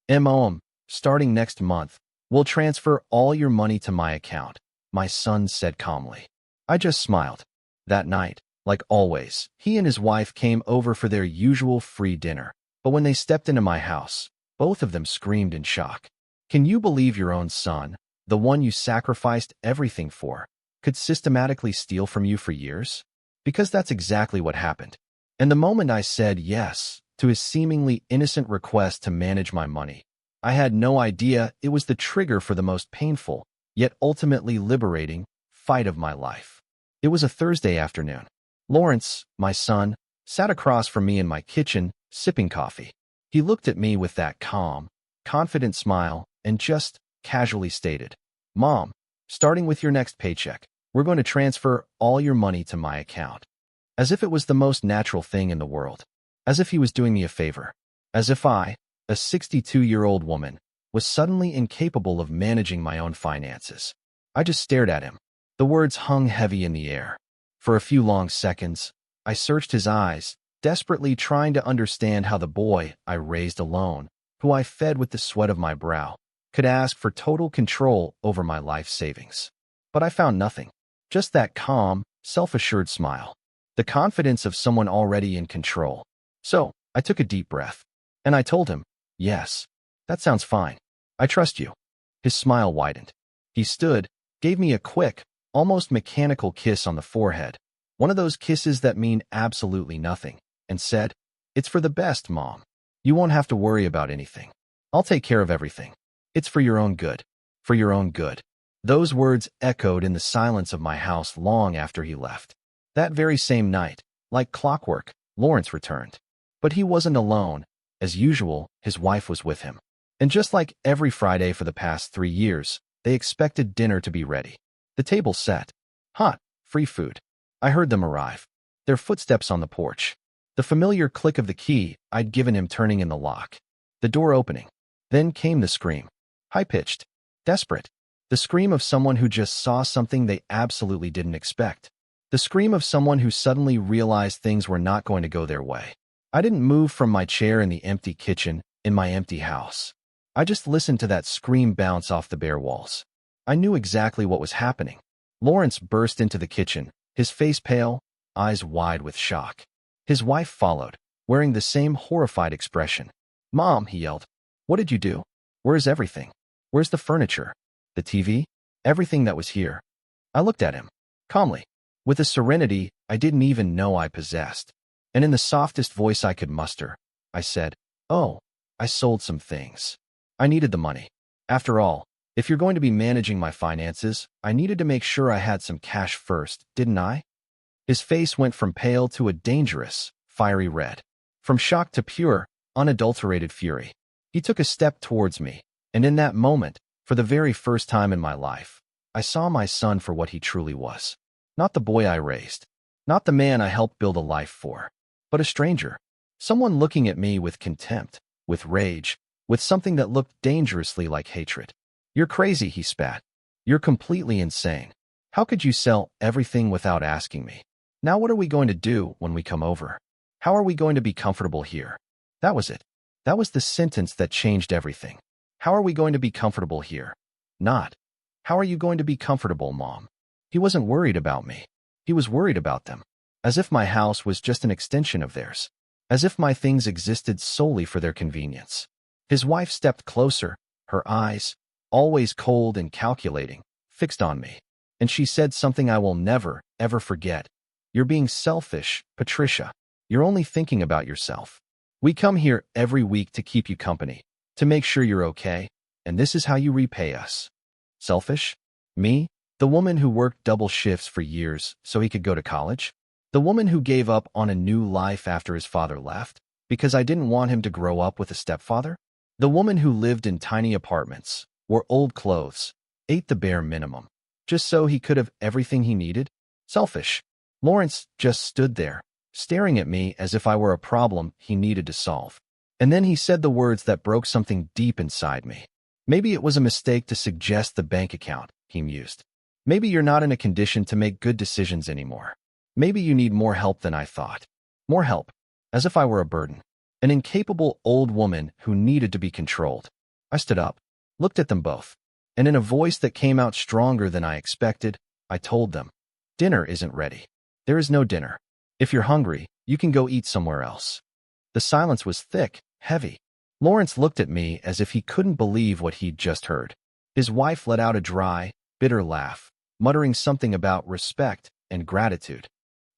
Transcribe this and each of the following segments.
MOM, starting next month, we'll transfer all your money to my account, my son said calmly. I just smiled. That night, like always, he and his wife came over for their usual free dinner. But when they stepped into my house, both of them screamed in shock. Can you believe your own son, the one you sacrificed everything for, could systematically steal from you for years? Because that's exactly what happened. And the moment I said yes to his seemingly innocent request to manage my money, I had no idea it was the trigger for the most painful, yet ultimately liberating, fight of my life. It was a Thursday afternoon. Lawrence, my son, sat across from me in my kitchen, sipping coffee. He looked at me with that calm, confident smile and just casually stated, "Mom, starting with your next paycheck, we're going to transfer all your money to my account." As if it was the most natural thing in the world. As if he was doing me a favor. As if I, a 62-year-old woman, was suddenly incapable of managing my own finances. I just stared at him. The words hung heavy in the air. For a few long seconds, I searched his eyes, desperately trying to understand how the boy I raised alone, who I fed with the sweat of my brow, could ask for total control over my life savings. But I found nothing. Just that calm, self-assured smile. The confidence of someone already in control. So, I took a deep breath. And I told him, "Yes, that sounds fine. I trust you." His smile widened. He stood, gave me a quick, almost mechanical kiss on the forehead, one of those kisses that mean absolutely nothing, and said, "It's for the best, Mom. You won't have to worry about anything. I'll take care of everything. It's for your own good. For your own good." Those words echoed in the silence of my house long after he left. That very same night, like clockwork, Lawrence returned. But he wasn't alone. As usual, his wife was with him. And just like every Friday for the past 3 years, they expected dinner to be ready. The table set. Hot, free food. I heard them arrive. Their footsteps on the porch. The familiar click of the key I'd given him turning in the lock. The door opening. Then came the scream. High-pitched. Desperate. The scream of someone who just saw something they absolutely didn't expect. The scream of someone who suddenly realized things were not going to go their way. I didn't move from my chair in the empty kitchen, in my empty house. I just listened to that scream bounce off the bare walls. I knew exactly what was happening. Lawrence burst into the kitchen, his face pale, eyes wide with shock. His wife followed, wearing the same horrified expression. "Mom," he yelled, "what did you do? Where's everything? Where's the furniture? The TV? Everything that was here?" I looked at him, calmly, with a serenity I didn't even know I possessed. And in the softest voice I could muster, I said, "Oh, I sold some things. I needed the money. After all, if you're going to be managing my finances, I needed to make sure I had some cash first, didn't I?" His face went from pale to a dangerous, fiery red. From shock to pure, unadulterated fury. He took a step towards me, and in that moment, for the very first time in my life, I saw my son for what he truly was. Not the boy I raised. Not the man I helped build a life for. But a stranger. Someone looking at me with contempt, with rage, with something that looked dangerously like hatred. "You're crazy," he spat. "You're completely insane. How could you sell everything without asking me? Now what are we going to do when we come over? How are we going to be comfortable here?" That was it. That was the sentence that changed everything. How are we going to be comfortable here? Not, how are you going to be comfortable, Mom? He wasn't worried about me. He was worried about them. As if my house was just an extension of theirs. As if my things existed solely for their convenience. His wife stepped closer, her eyes, always cold and calculating, fixed on me. And she said something I will never, ever forget. "You're being selfish, Patricia. You're only thinking about yourself. We come here every week to keep you company, to make sure you're okay, and this is how you repay us." Selfish? Me? The woman who worked double shifts for years so he could go to college? The woman who gave up on a new life after his father left, because I didn't want him to grow up with a stepfather? The woman who lived in tiny apartments, wore old clothes, ate the bare minimum, just so he could have everything he needed? Selfish. Lawrence just stood there, staring at me as if I were a problem he needed to solve. And then he said the words that broke something deep inside me. "Maybe it was a mistake to suggest the bank account," he mused. "Maybe you're not in a condition to make good decisions anymore. Maybe you need more help than I thought." More help. As if I were a burden. an incapable old woman who needed to be controlled. I stood up, looked at them both, and in a voice that came out stronger than I expected, I told them, "Dinner isn't ready. There is no dinner. If you're hungry, you can go eat somewhere else." The silence was thick, heavy. Lawrence looked at me as if he couldn't believe what he'd just heard. His wife let out a dry, bitter laugh, muttering something about respect and gratitude.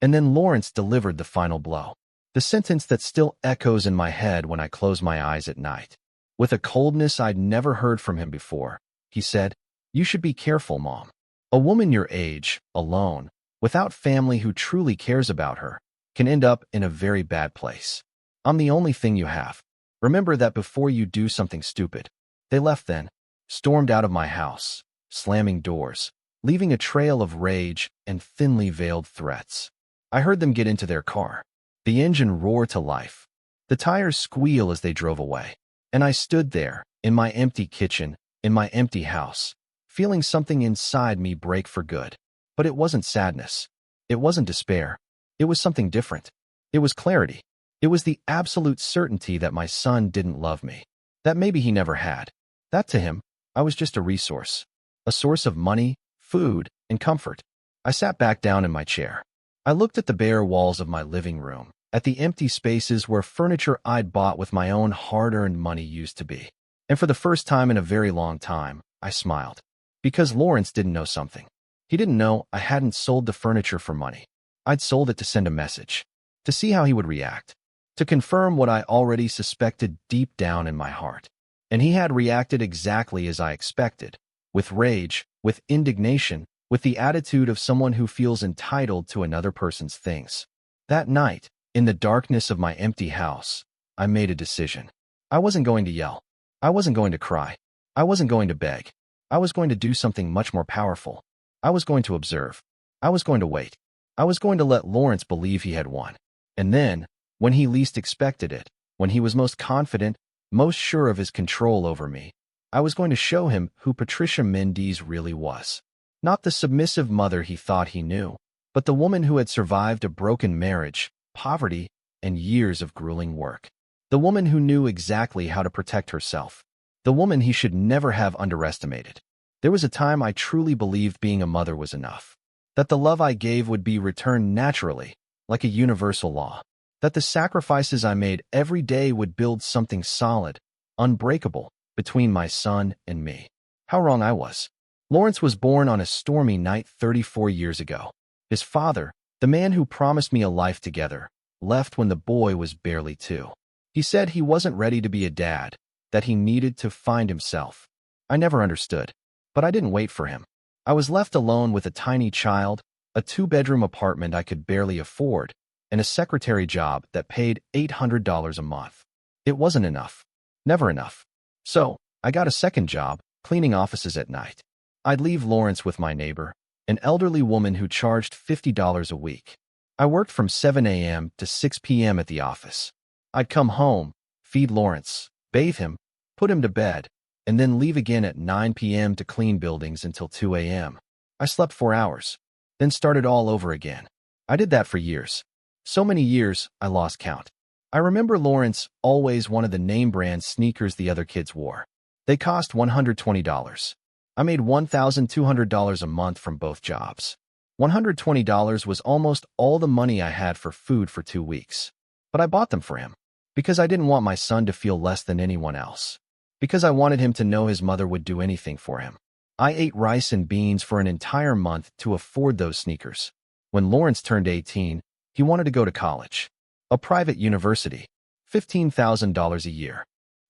And then Lawrence delivered the final blow. The sentence that still echoes in my head when I close my eyes at night. With a coldness I'd never heard from him before, he said, "You should be careful, Mom. A woman your age, alone, without family who truly cares about her, can end up in a very bad place. I'm the only thing you have. Remember that before you do something stupid." They left then, stormed out of my house, slamming doors, leaving a trail of rage and thinly veiled threats. I heard them get into their car, the engine roar to life, the tires squeal as they drove away, and I stood there, in my empty kitchen, in my empty house, feeling something inside me break for good. But it wasn't sadness. It wasn't despair. It was something different. It was clarity. It was the absolute certainty that my son didn't love me, that maybe he never had, that to him, I was just a resource, a source of money, food, and comfort. I sat back down in my chair. I looked at the bare walls of my living room, at the empty spaces where furniture I'd bought with my own hard-earned money used to be. And for the first time in a very long time, I smiled. Because Lawrence didn't know something. He didn't know I hadn't sold the furniture for money. I'd sold it to send a message, to see how he would react, to confirm what I already suspected deep down in my heart. And he had reacted exactly as I expected, with rage, with indignation, with the attitude of someone who feels entitled to another person's things. That night, in the darkness of my empty house, I made a decision. I wasn't going to yell. I wasn't going to cry. I wasn't going to beg. I was going to do something much more powerful. I was going to observe. I was going to wait. I was going to let Lawrence believe he had won. And then, when he least expected it, when he was most confident, most sure of his control over me, I was going to show him who Patricia Mendes really was. Not the submissive mother he thought he knew, but the woman who had survived a broken marriage, poverty, and years of grueling work. The woman who knew exactly how to protect herself. The woman he should never have underestimated. There was a time I truly believed being a mother was enough. That the love I gave would be returned naturally, like a universal law. That the sacrifices I made every day would build something solid, unbreakable, between my son and me. How wrong I was. Lawrence was born on a stormy night 34 years ago. His father, the man who promised me a life together, left when the boy was barely 2. He said he wasn't ready to be a dad, that he needed to find himself. I never understood, but I didn't wait for him. I was left alone with a tiny child, a 2-bedroom apartment I could barely afford, and a secretary job that paid $800 a month. It wasn't enough. Never enough. So, I got a second job, cleaning offices at night. I'd leave Lawrence with my neighbor, an elderly woman who charged $50 a week. I worked from 7 a.m. to 6 p.m. at the office. I'd come home, feed Lawrence, bathe him, put him to bed, and then leave again at 9 p.m. to clean buildings until 2 a.m. I slept 4 hours, then started all over again. I did that for years. So many years, I lost count. I remember Lawrence always wanted the name brand sneakers the other kids wore. They cost $120. I made $1,200 a month from both jobs. $120 was almost all the money I had for food for 2 weeks. But I bought them for him, because I didn't want my son to feel less than anyone else. Because I wanted him to know his mother would do anything for him. I ate rice and beans for an entire month to afford those sneakers. When Lawrence turned 18, he wanted to go to college. A private university. $15,000 a year.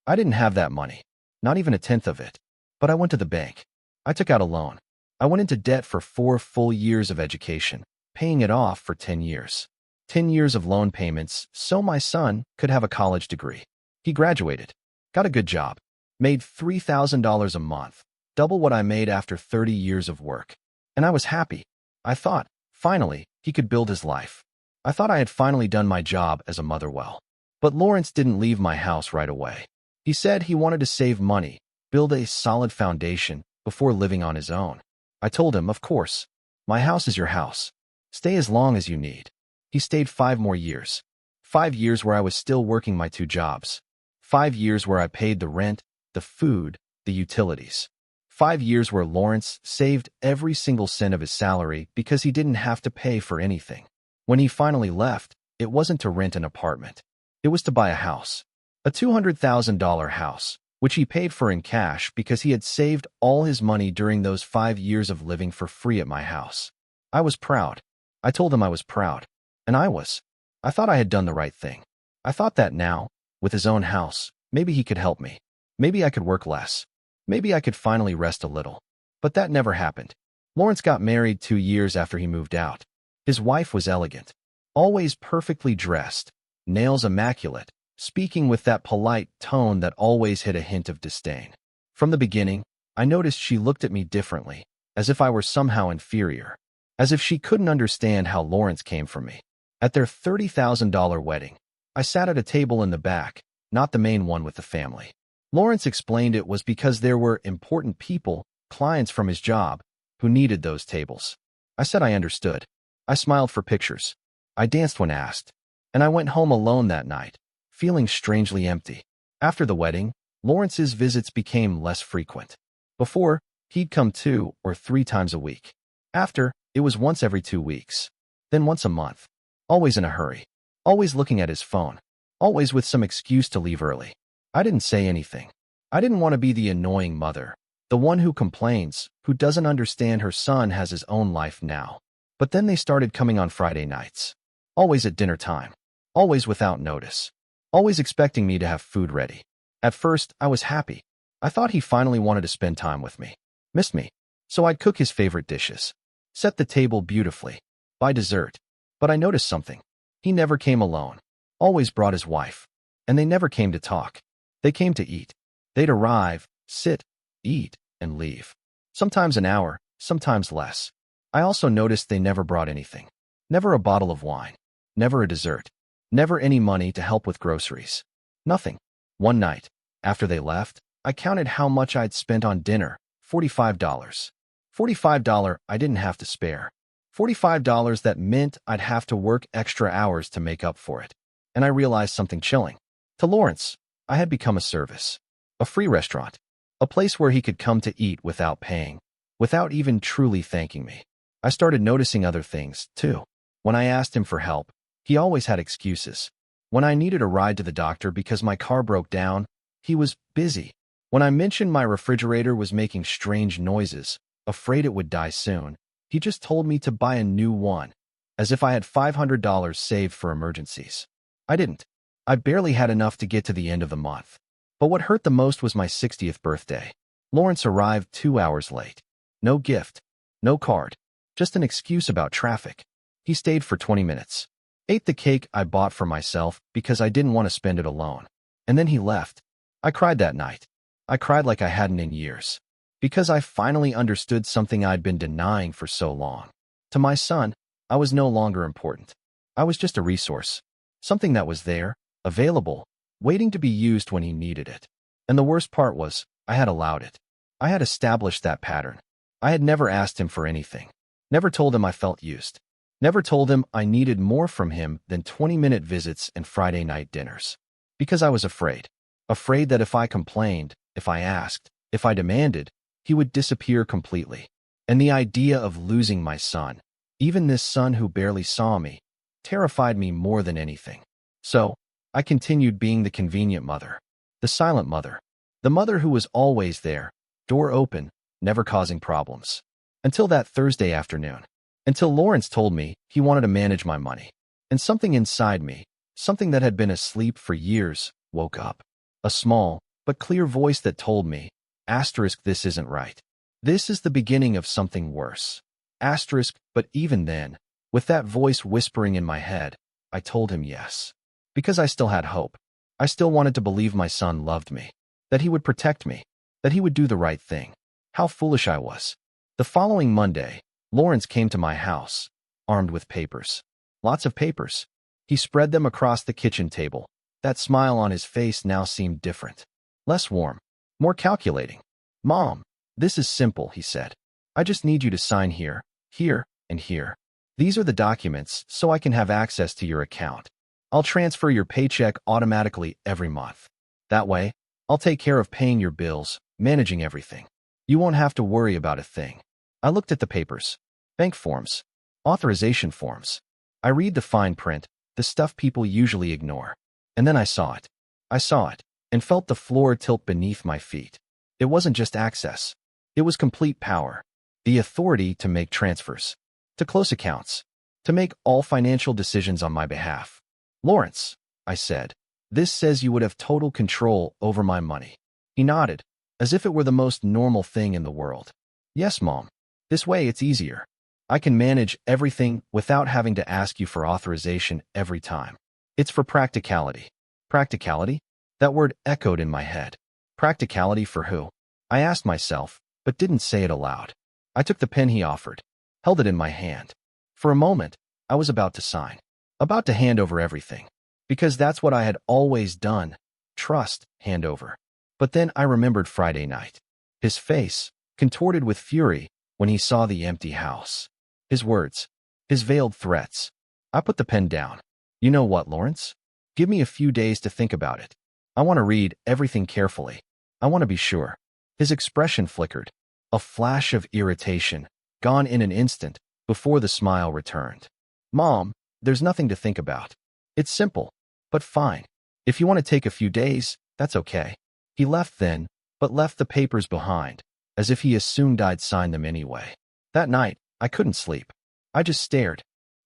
I didn't have that money. Not even a tenth of it. But I went to the bank. I took out a loan. I went into debt for 4 full years of education, paying it off for 10 years. 10 years of loan payments so my son could have a college degree. He graduated. Got a good job. Made $3,000 a month. Double what I made after 30 years of work. And I was happy. I thought, finally, he could build his life. I thought I had finally done my job as a mother well. But Lawrence didn't leave my house right away. He said he wanted to save money, build a solid foundation before living on his own. I told him, of course. My house is your house. Stay as long as you need. He stayed 5 more years. 5 years where I was still working my 2 jobs. 5 years where I paid the rent, the food, the utilities. 5 years where Lawrence saved every single cent of his salary because he didn't have to pay for anything. When he finally left, it wasn't to rent an apartment. It was to buy a house. A $200,000 house, which he paid for in cash because he had saved all his money during those 5 years of living for free at my house. I was proud. I told him I was proud. And I was. I thought I had done the right thing. I thought that now, with his own house, maybe he could help me. Maybe I could work less. Maybe I could finally rest a little. But that never happened. Lawrence got married 2 years after he moved out. His wife was elegant, always perfectly dressed, nails immaculate, speaking with that polite tone that always hid a hint of disdain. From the beginning, I noticed she looked at me differently, as if I were somehow inferior, as if she couldn't understand how Lawrence came from me. At their $30,000 wedding, I sat at a table in the back, not the main one with the family. Lawrence explained it was because there were important people, clients from his job, who needed those tables. I said I understood. I smiled for pictures. I danced when asked. And I went home alone that night, feeling strangely empty. After the wedding, Lawrence's visits became less frequent. Before, he'd come 2 or 3 times a week. After, it was once every 2 weeks. Then once a month. Always in a hurry. Always looking at his phone. Always with some excuse to leave early. I didn't say anything. I didn't want to be the annoying mother, the one who complains, who doesn't understand her son has his own life now. But then they started coming on Friday nights. Always at dinner time. Always without notice. Always expecting me to have food ready. At first, I was happy. I thought he finally wanted to spend time with me. Missed me. So I'd cook his favorite dishes. Set the table beautifully. Buy dessert. But I noticed something. He never came alone. Always brought his wife. And they never came to talk. They came to eat. They'd arrive, sit, eat, and leave. Sometimes an hour, sometimes less. I also noticed they never brought anything. Never a bottle of wine. Never a dessert. Never any money to help with groceries. Nothing. One night, after they left, I counted how much I'd spent on dinner. $45. $45 I didn't have to spare. $45 that meant I'd have to work extra hours to make up for it. And I realized something chilling. To Lawrence, I had become a service. A free restaurant. A place where he could come to eat without paying. Without even truly thanking me. I started noticing other things, too. When I asked him for help, he always had excuses. When I needed a ride to the doctor because my car broke down, he was busy. When I mentioned my refrigerator was making strange noises, afraid it would die soon, he just told me to buy a new one, as if I had $500 saved for emergencies. I didn't. I barely had enough to get to the end of the month. But what hurt the most was my 60th birthday. Lawrence arrived 2 hours late. No gift. No card. Just an excuse about traffic. He stayed for 20 minutes. Ate the cake I bought for myself because I didn't want to spend it alone. And then he left. I cried that night. I cried like I hadn't in years. Because I finally understood something I'd been denying for so long. To my son, I was no longer important. I was just a resource. Something that was there, available, waiting to be used when he needed it. And the worst part was, I had allowed it. I had established that pattern. I had never asked him for anything. Never told him I felt used. Never told him I needed more from him than 20-minute visits and Friday night dinners. Because I was afraid. Afraid that if I complained, if I asked, if I demanded, he would disappear completely. And the idea of losing my son, even this son who barely saw me, terrified me more than anything. So, I continued being the convenient mother. The silent mother. The mother who was always there, door open, never causing problems. Until that Thursday afternoon. Until Lawrence told me he wanted to manage my money. And something inside me, something that had been asleep for years, woke up. A small, but clear voice that told me, asterisk, this isn't right. This is the beginning of something worse. Asterisk, but even then, with that voice whispering in my head, I told him yes. Because I still had hope. I still wanted to believe my son loved me. That he would protect me. That he would do the right thing. How foolish I was. The following Monday, Lawrence came to my house, armed with papers. Lots of papers. He spread them across the kitchen table. That smile on his face now seemed different. Less warm. More calculating. Mom, this is simple, he said. I just need you to sign here, here, and here. These are the documents so I can have access to your account. I'll transfer your paycheck automatically every month. That way, I'll take care of paying your bills, managing everything. You won't have to worry about a thing. I looked at the papers. Bank forms. Authorization forms. I read the fine print, the stuff people usually ignore. And then I saw it. I saw it, and felt the floor tilt beneath my feet. It wasn't just access. It was complete power. The authority to make transfers, to close accounts, to make all financial decisions on my behalf. Lawrence, I said, this says you would have total control over my money. He nodded, as if it were the most normal thing in the world. Yes, Mom. This way it's easier. I can manage everything without having to ask you for authorization every time. It's for practicality. Practicality? That word echoed in my head. Practicality for who? I asked myself, but didn't say it aloud. I took the pen he offered, held it in my hand. For a moment, I was about to sign, about to hand over everything, because that's what I had always done, trust, hand over. But then I remembered Friday night. His face, contorted with fury, when he saw the empty house. His words, his veiled threats. I put the pen down. You know what, Lawrence? Give me a few days to think about it. I want to read everything carefully. I want to be sure. His expression flickered, a flash of irritation, gone in an instant, before the smile returned. Mom, there's nothing to think about. It's simple, but fine. If you want to take a few days, that's okay. He left then, but left the papers behind, as if he assumed I'd sign them anyway. That night, I couldn't sleep. I just stared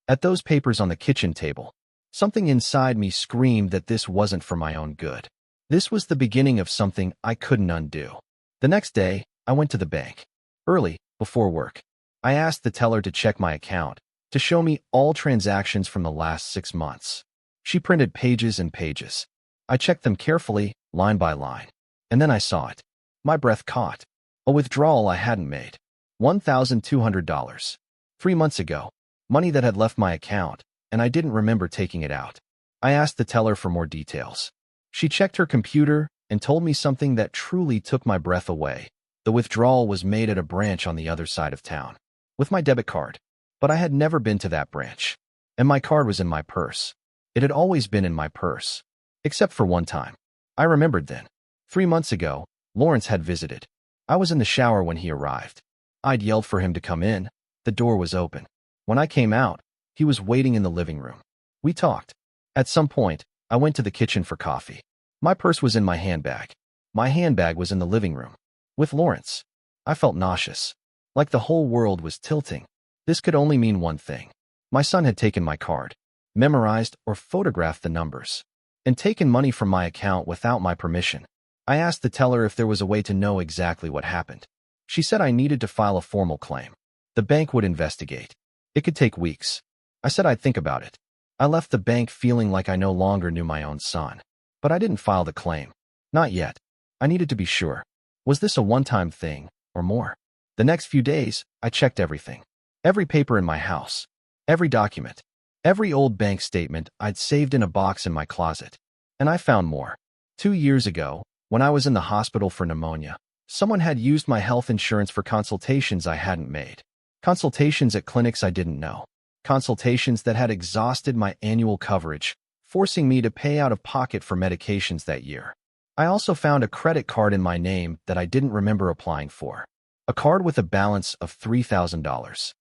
at those papers on the kitchen table. Something inside me screamed that this wasn't for my own good. This was the beginning of something I couldn't undo. The next day, I went to the bank. Early, before work. I asked the teller to check my account, to show me all transactions from the last 6 months. She printed pages and pages. I checked them carefully, line by line. And then I saw it. My breath caught. A withdrawal I hadn't made. $1,200. 3 months ago. Money that had left my account, and I didn't remember taking it out. I asked the teller for more details. She checked her computer and told me something that truly took my breath away. The withdrawal was made at a branch on the other side of town, with my debit card. But I had never been to that branch. And my card was in my purse. It had always been in my purse. Except for one time. I remembered then. 3 months ago, Lawrence had visited. I was in the shower when he arrived. I'd yelled for him to come in. The door was open. When I came out, he was waiting in the living room. We talked. At some point, I went to the kitchen for coffee. My purse was in my handbag. My handbag was in the living room. With Lawrence. I felt nauseous. Like the whole world was tilting. This could only mean one thing. My son had taken my card, memorized or photographed the numbers, and taken money from my account without my permission. I asked the teller if there was a way to know exactly what happened. She said I needed to file a formal claim. The bank would investigate. It could take weeks. I said I'd think about it. I left the bank feeling like I no longer knew my own son. But I didn't file the claim. Not yet. I needed to be sure. Was this a one-time thing, or more? The next few days, I checked everything. Every paper in my house. Every document. Every old bank statement I'd saved in a box in my closet. And I found more. 2 years ago, when I was in the hospital for pneumonia, someone had used my health insurance for consultations I hadn't made. Consultations at clinics I didn't know. Consultations that had exhausted my annual coverage, forcing me to pay out of pocket for medications that year. I also found a credit card in my name that I didn't remember applying for. A card with a balance of $3,000.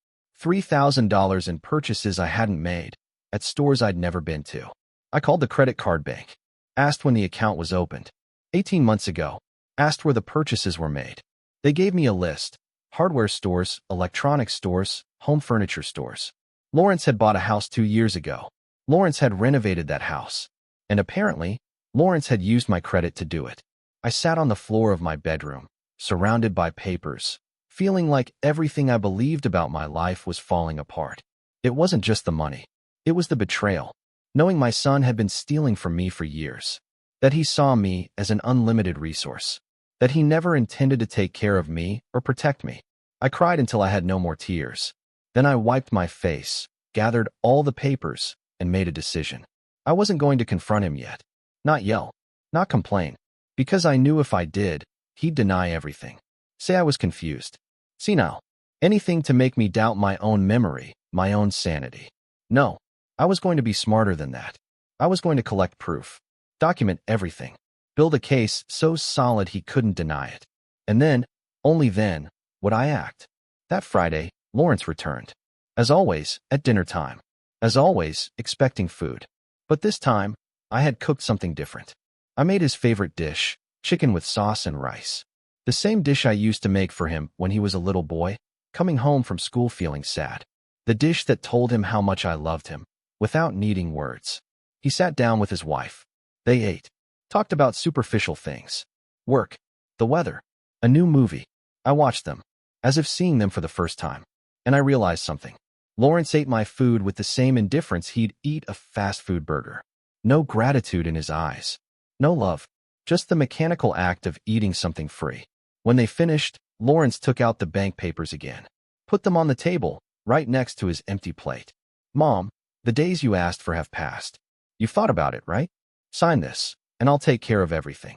$3,000 in purchases I hadn't made, at stores I'd never been to. I called the credit card bank. Asked when the account was opened. 18 months ago. Asked where the purchases were made. They gave me a list. Hardware stores, electronics stores, home furniture stores. Lawrence had bought a house 2 years ago. Lawrence had renovated that house. And apparently, Lawrence had used my credit to do it. I sat on the floor of my bedroom, surrounded by papers, feeling like everything I believed about my life was falling apart. It wasn't just the money. It was the betrayal. Knowing my son had been stealing from me for years. That he saw me as an unlimited resource. That he never intended to take care of me or protect me. I cried until I had no more tears. Then I wiped my face, gathered all the papers, and made a decision. I wasn't going to confront him yet. Not yell. Not complain. Because I knew if I did, he'd deny everything. Say I was confused. Senile. Anything to make me doubt my own memory, my own sanity. No. I was going to be smarter than that. I was going to collect proof, document everything, build a case so solid he couldn't deny it. And then, only then, would I act. That Friday, Lawrence returned. As always, at dinner time. As always, expecting food. But this time, I had cooked something different. I made his favorite dish, chicken with sauce and rice. The same dish I used to make for him when he was a little boy, coming home from school feeling sad. The dish that told him how much I loved him, without needing words. He sat down with his wife. They ate, talked about superficial things. Work, the weather, a new movie. I watched them, as if seeing them for the first time. And I realized something. Lawrence ate my food with the same indifference he'd eat a fast food burger. No gratitude in his eyes. No love. Just the mechanical act of eating something free. When they finished, Lawrence took out the bank papers again. Put them on the table, right next to his empty plate. Mom, the days you asked for have passed. You've thought about it, right? Sign this, and I'll take care of everything.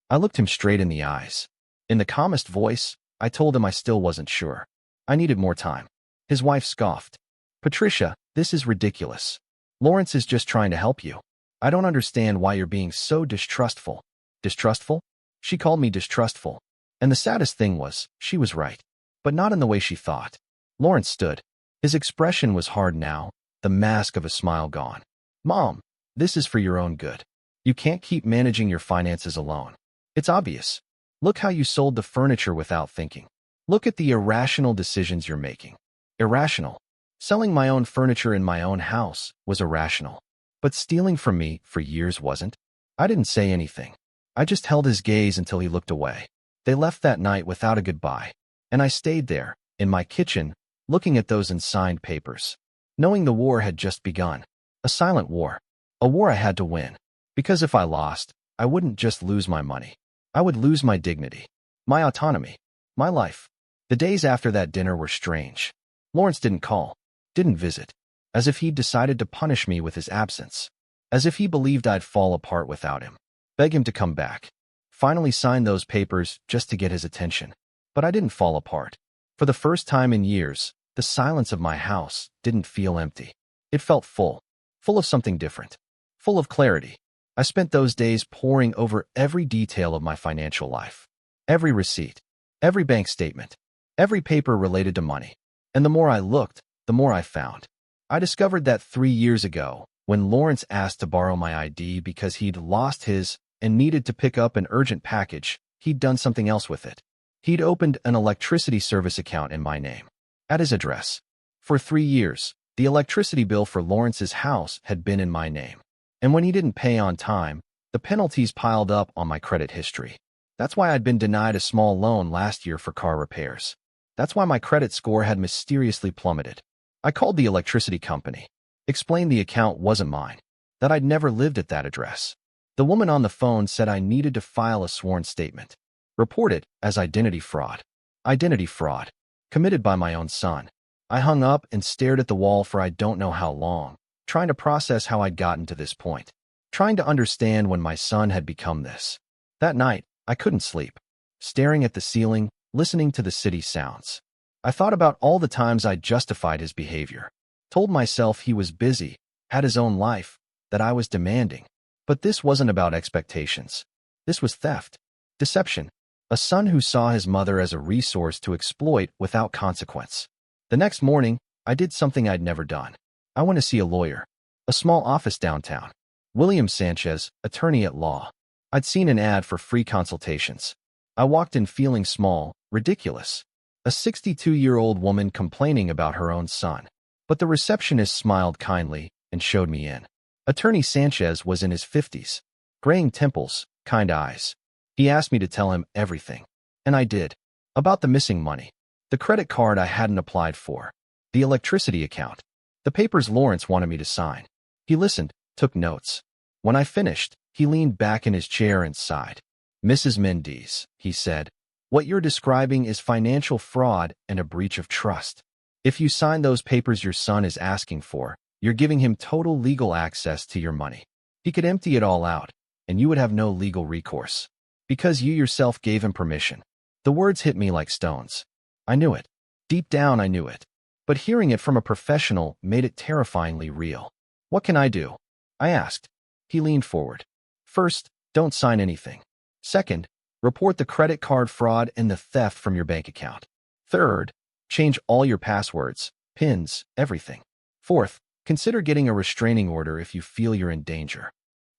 I looked him straight in the eyes. In the calmest voice, I told him I still wasn't sure. I needed more time. His wife scoffed. Patricia, this is ridiculous. Lawrence is just trying to help you. I don't understand why you're being so distrustful. Distrustful? She called me distrustful. And the saddest thing was, she was right. But not in the way she thought. Lawrence stood. His expression was hard now, the mask of a smile gone. Mom, this is for your own good. You can't keep managing your finances alone. It's obvious. Look how you sold the furniture without thinking. Look at the irrational decisions you're making. Irrational. Selling my own furniture in my own house was irrational. But stealing from me for years wasn't. I didn't say anything. I just held his gaze until he looked away. They left that night without a goodbye. And I stayed there, in my kitchen, looking at those unsigned papers. Knowing the war had just begun. A silent war. A war I had to win. Because if I lost, I wouldn't just lose my money. I would lose my dignity. My autonomy. My life. The days after that dinner were strange. Lawrence didn't call. Didn't visit. As if he'd decided to punish me with his absence. As if he believed I'd fall apart without him. Beg him to come back. Finally signed those papers just to get his attention. But I didn't fall apart. For the first time in years, the silence of my house didn't feel empty. It felt full. Full of something different. Full of clarity. I spent those days poring over every detail of my financial life. Every receipt. Every bank statement. Every paper related to money. And the more I looked, the more I found. I discovered that 3 years ago, when Lawrence asked to borrow my ID because he'd lost his and needed to pick up an urgent package, he'd done something else with it. He'd opened an electricity service account in my name. At his address. For 3 years, the electricity bill for Lawrence's house had been in my name. And when he didn't pay on time, the penalties piled up on my credit history. That's why I'd been denied a small loan last year for car repairs. That's why my credit score had mysteriously plummeted. I called the electricity company. Explained the account wasn't mine. That I'd never lived at that address. The woman on the phone said I needed to file a sworn statement. Report it as identity fraud. Identity fraud. Committed by my own son. I hung up and stared at the wall for I don't know how long, trying to process how I'd gotten to this point. Trying to understand when my son had become this. That night, I couldn't sleep. Staring at the ceiling, listening to the city sounds. I thought about all the times I'd justified his behavior. Told myself he was busy, had his own life, that I was demanding. But this wasn't about expectations. This was theft. Deception. A son who saw his mother as a resource to exploit without consequence. The next morning, I did something I'd never done. I went to see a lawyer. A small office downtown. William Sanchez, attorney at law. I'd seen an ad for free consultations. I walked in feeling small, ridiculous. A 62-year-old woman complaining about her own son. But the receptionist smiled kindly and showed me in. Attorney Sanchez was in his 50s. Graying temples, kind eyes. He asked me to tell him everything. And I did. About the missing money. The credit card I hadn't applied for. The electricity account. The papers Lawrence wanted me to sign. He listened, took notes. When I finished, he leaned back in his chair and sighed. Mrs. Mendes, he said, what you're describing is financial fraud and a breach of trust. If you sign those papers your son is asking for, you're giving him total legal access to your money. He could empty it all out, and you would have no legal recourse. Because you yourself gave him permission. The words hit me like stones. I knew it. Deep down I knew it. But hearing it from a professional made it terrifyingly real. What can I do? I asked. He leaned forward. First, don't sign anything. Second, report the credit card fraud and the theft from your bank account. Third, change all your passwords, PINs, everything. Fourth, consider getting a restraining order if you feel you're in danger.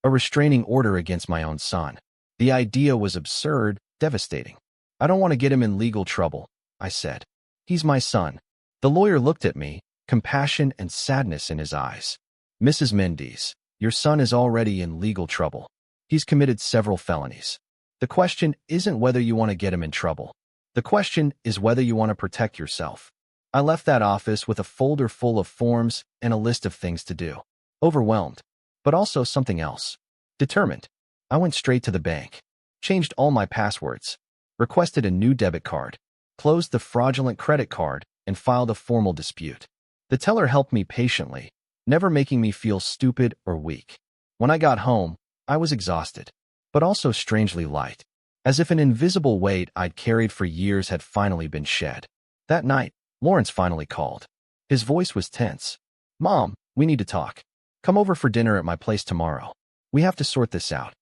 A restraining order against my own son. The idea was absurd, devastating. I don't want to get him in legal trouble, I said. He's my son. The lawyer looked at me, compassion and sadness in his eyes. Mrs. Mendes, your son is already in legal trouble. He's committed several felonies. The question isn't whether you want to get him in trouble. The question is whether you want to protect yourself. I left that office with a folder full of forms and a list of things to do. Overwhelmed, but also something else. Determined. I went straight to the bank, changed all my passwords, requested a new debit card, closed the fraudulent credit card, and filed a formal dispute. The teller helped me patiently, never making me feel stupid or weak. When I got home, I was exhausted, but also strangely light, as if an invisible weight I'd carried for years had finally been shed. That night, Lawrence finally called. His voice was tense. Mom, we need to talk. Come over for dinner at my place tomorrow. We have to sort this out.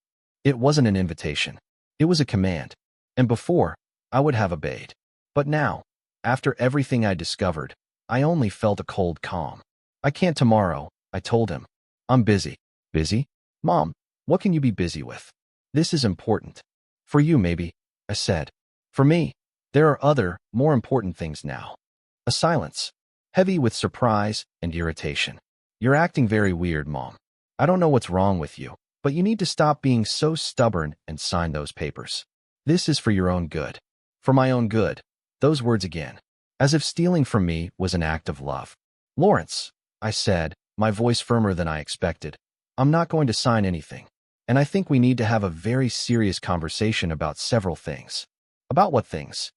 It wasn't an invitation. It was a command. And before, I would have obeyed. But now, after everything I discovered, I only felt a cold calm. I can't tomorrow, I told him. I'm busy. Busy? Mom, what can you be busy with? This is important. For you, maybe, I said. For me, there are other, more important things now. A silence, heavy with surprise and irritation. You're acting very weird, Mom. I don't know what's wrong with you, but you need to stop being so stubborn and sign those papers. This is for your own good. For my own good. Those words again, as if stealing from me was an act of love. Lawrence, I said, my voice firmer than I expected. I'm not going to sign anything. And I think we need to have a very serious conversation about several things. About what things?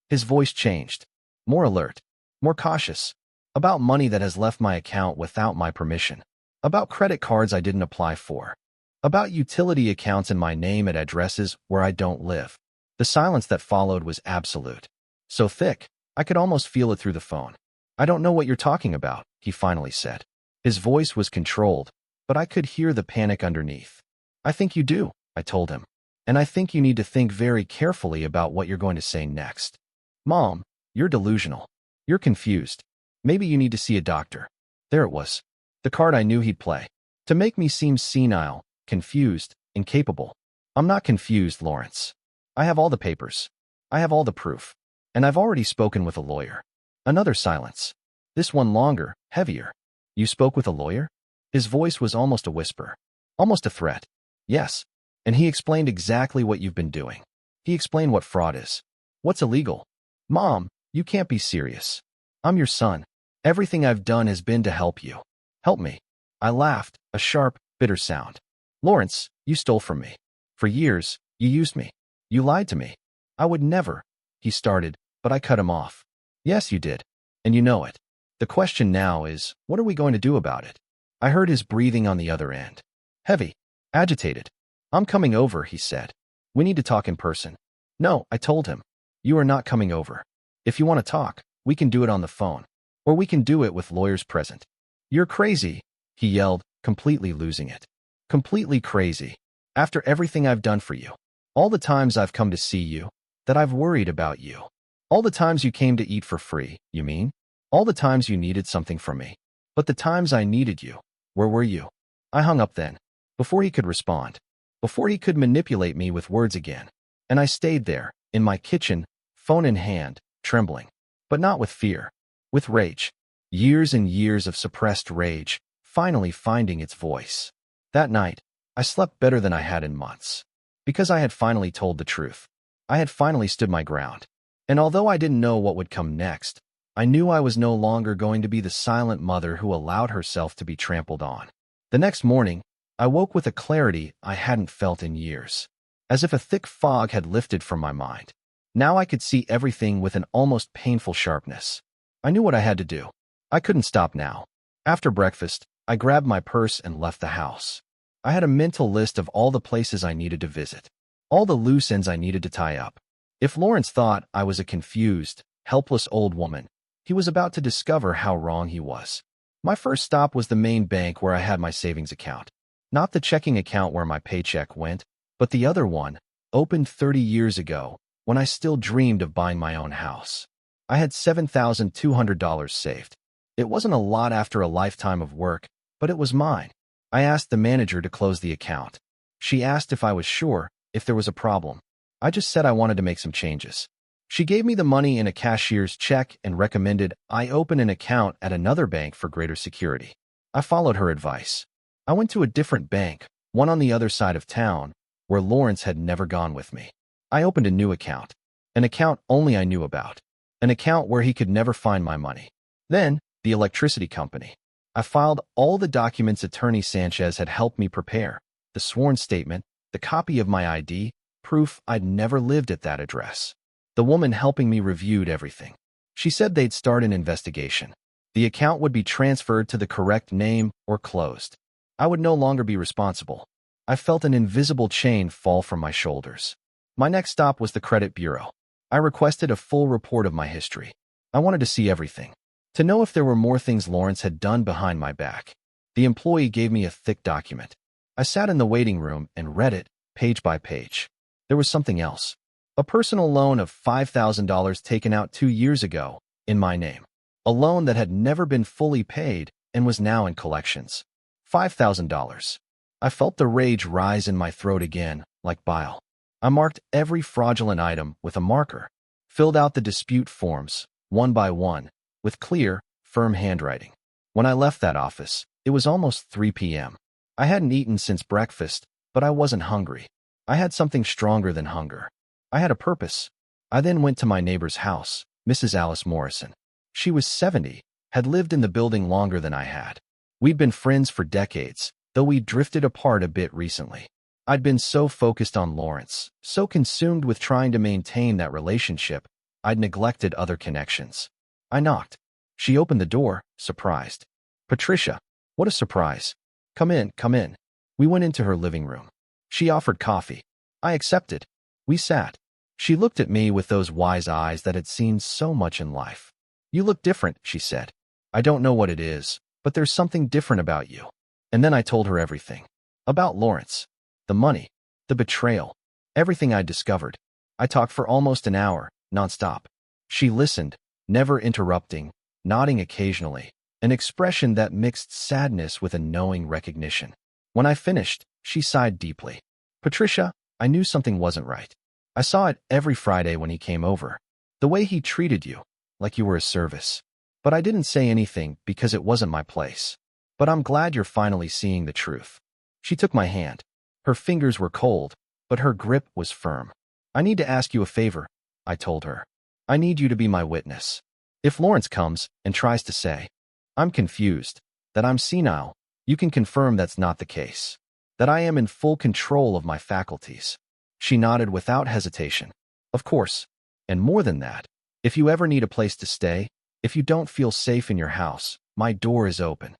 His voice changed. More alert. More cautious. About money that has left my account without my permission. About credit cards I didn't apply for. About utility accounts in my name at addresses where I don't live. The silence that followed was absolute. So thick, I could almost feel it through the phone. I don't know what you're talking about, he finally said. His voice was controlled, but I could hear the panic underneath. I think you do, I told him. And I think you need to think very carefully about what you're going to say next. Mom, you're delusional. You're confused. Maybe you need to see a doctor. There it was. The card I knew he'd play. To make me seem senile, confused, incapable. I'm not confused, Lawrence. I have all the papers. I have all the proof. And I've already spoken with a lawyer. Another silence. This one longer, heavier. You spoke with a lawyer? His voice was almost a whisper. Almost a threat. Yes. And he explained exactly what you've been doing. He explained what fraud is. What's illegal. Mom, you can't be serious. I'm your son. Everything I've done has been to help you. Help me. I laughed, a sharp, bitter sound. Lawrence, you stole from me. For years, you used me. You lied to me. I would never. He started, but I cut him off. Yes, you did. And you know it. The question now is, what are we going to do about it? I heard his breathing on the other end. Heavy. Agitated. I'm coming over, he said. We need to talk in person. No, I told him. You are not coming over. If you want to talk, we can do it on the phone. Or we can do it with lawyers present. You're crazy, he yelled, completely losing it. Completely crazy. After everything I've done for you. All the times I've come to see you. That I've worried about you. All the times you came to eat for free, you mean? All the times you needed something from me. But the times I needed you, where were you? I hung up then. Before he could respond. Before he could manipulate me with words again. And I stayed there, in my kitchen, phone in hand, trembling. But not with fear. With rage. Years and years of suppressed rage, finally finding its voice. That night, I slept better than I had in months. Because I had finally told the truth. I had finally stood my ground. And although I didn't know what would come next, I knew I was no longer going to be the silent mother who allowed herself to be trampled on. The next morning, I woke with a clarity I hadn't felt in years. As if a thick fog had lifted from my mind. Now I could see everything with an almost painful sharpness. I knew what I had to do. I couldn't stop now. After breakfast, I grabbed my purse and left the house. I had a mental list of all the places I needed to visit. All the loose ends I needed to tie up. If Lawrence thought I was a confused, helpless old woman, he was about to discover how wrong he was. My first stop was the main bank where I had my savings account. Not the checking account where my paycheck went, but the other one, opened 30 years ago, when I still dreamed of buying my own house. I had $7,200 saved. It wasn't a lot after a lifetime of work, but it was mine. I asked the manager to close the account. She asked if I was sure, if there was a problem. I just said I wanted to make some changes. She gave me the money in a cashier's check and recommended I open an account at another bank for greater security. I followed her advice. I went to a different bank, one on the other side of town, where Lawrence had never gone with me. I opened a new account. An account only I knew about. An account where he could never find my money. Then, the electricity company. I filed all the documents Attorney Sanchez had helped me prepare. The sworn statement, the copy of my ID, proof I'd never lived at that address. The woman helping me reviewed everything. She said they'd start an investigation. The account would be transferred to the correct name or closed. I would no longer be responsible. I felt an invisible chain fall from my shoulders. My next stop was the credit bureau. I requested a full report of my history. I wanted to see everything, to know if there were more things Lawrence had done behind my back. The employee gave me a thick document. I sat in the waiting room and read it, page by page. There was something else. A personal loan of $5,000 taken out 2 years ago, in my name. A loan that had never been fully paid and was now in collections. $5,000. I felt the rage rise in my throat again, like bile. I marked every fraudulent item with a marker, filled out the dispute forms, one by one, with clear, firm handwriting. When I left that office, it was almost 3 p.m. I hadn't eaten since breakfast, but I wasn't hungry. I had something stronger than hunger. I had a purpose. I then went to my neighbor's house, Mrs. Alice Morrison. She was 70, had lived in the building longer than I had. We'd been friends for decades, though we drifted apart a bit recently. I'd been so focused on Lawrence, so consumed with trying to maintain that relationship, I'd neglected other connections. I knocked. She opened the door, surprised. Patricia, what a surprise. Come in, come in. We went into her living room. She offered coffee. I accepted. We sat. She looked at me with those wise eyes that had seen so much in life. You look different, she said. I don't know what it is, but there's something different about you. And then I told her everything. About Lawrence. The money. The betrayal. Everything I'd discovered. I talked for almost an hour, nonstop. She listened, never interrupting, nodding occasionally, an expression that mixed sadness with a knowing recognition. When I finished, she sighed deeply. Patricia, I knew something wasn't right. I saw it every Friday when he came over. The way he treated you, like you were a service. But I didn't say anything because it wasn't my place. But I'm glad you're finally seeing the truth. She took my hand. Her fingers were cold, but her grip was firm. I need to ask you a favor, I told her. I need you to be my witness. If Lawrence comes and tries to say, I'm confused, that I'm senile, you can confirm that's not the case. That I am in full control of my faculties. She nodded without hesitation. Of course. And more than that, if you ever need a place to stay, if you don't feel safe in your house, my door is open.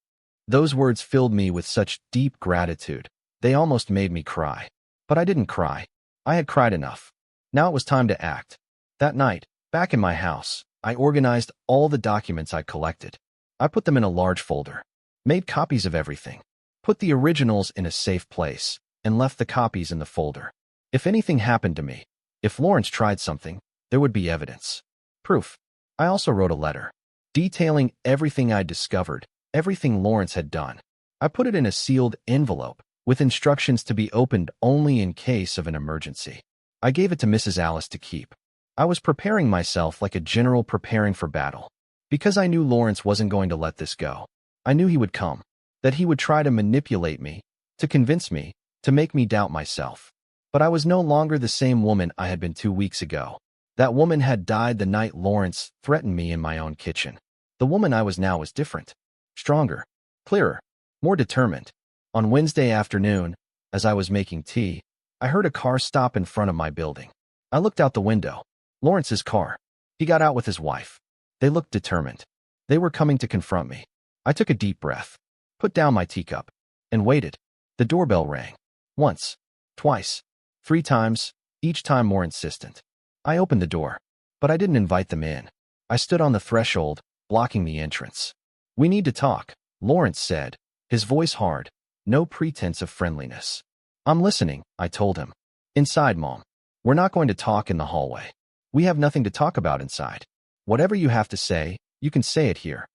Those words filled me with such deep gratitude. They almost made me cry. But I didn't cry. I had cried enough. Now it was time to act. That night, back in my house, I organized all the documents I'd collected. I put them in a large folder, made copies of everything, put the originals in a safe place, and left the copies in the folder. If anything happened to me, if Lawrence tried something, there would be evidence. Proof. I also wrote a letter, detailing everything I'd discovered, everything Lawrence had done. I put it in a sealed envelope, with instructions to be opened only in case of an emergency. I gave it to Mrs. Alice to keep. I was preparing myself like a general preparing for battle. Because I knew Lawrence wasn't going to let this go. I knew he would come, that he would try to manipulate me, to convince me, to make me doubt myself. But I was no longer the same woman I had been 2 weeks ago. That woman had died the night Lawrence threatened me in my own kitchen. The woman I was now was different, stronger, clearer, more determined. On Wednesday afternoon, as I was making tea, I heard a car stop in front of my building. I looked out the window. Lawrence's car. He got out with his wife. They looked determined. They were coming to confront me. I took a deep breath, put down my teacup, and waited. The doorbell rang. Once, twice, 3 times, each time more insistent. I opened the door, but I didn't invite them in. I stood on the threshold, blocking the entrance. We need to talk, Lawrence said, his voice hard. No pretense of friendliness. I'm listening, I told him. Inside, Mom. We're not going to talk in the hallway. We have nothing to talk about inside. Whatever you have to say, you can say it here.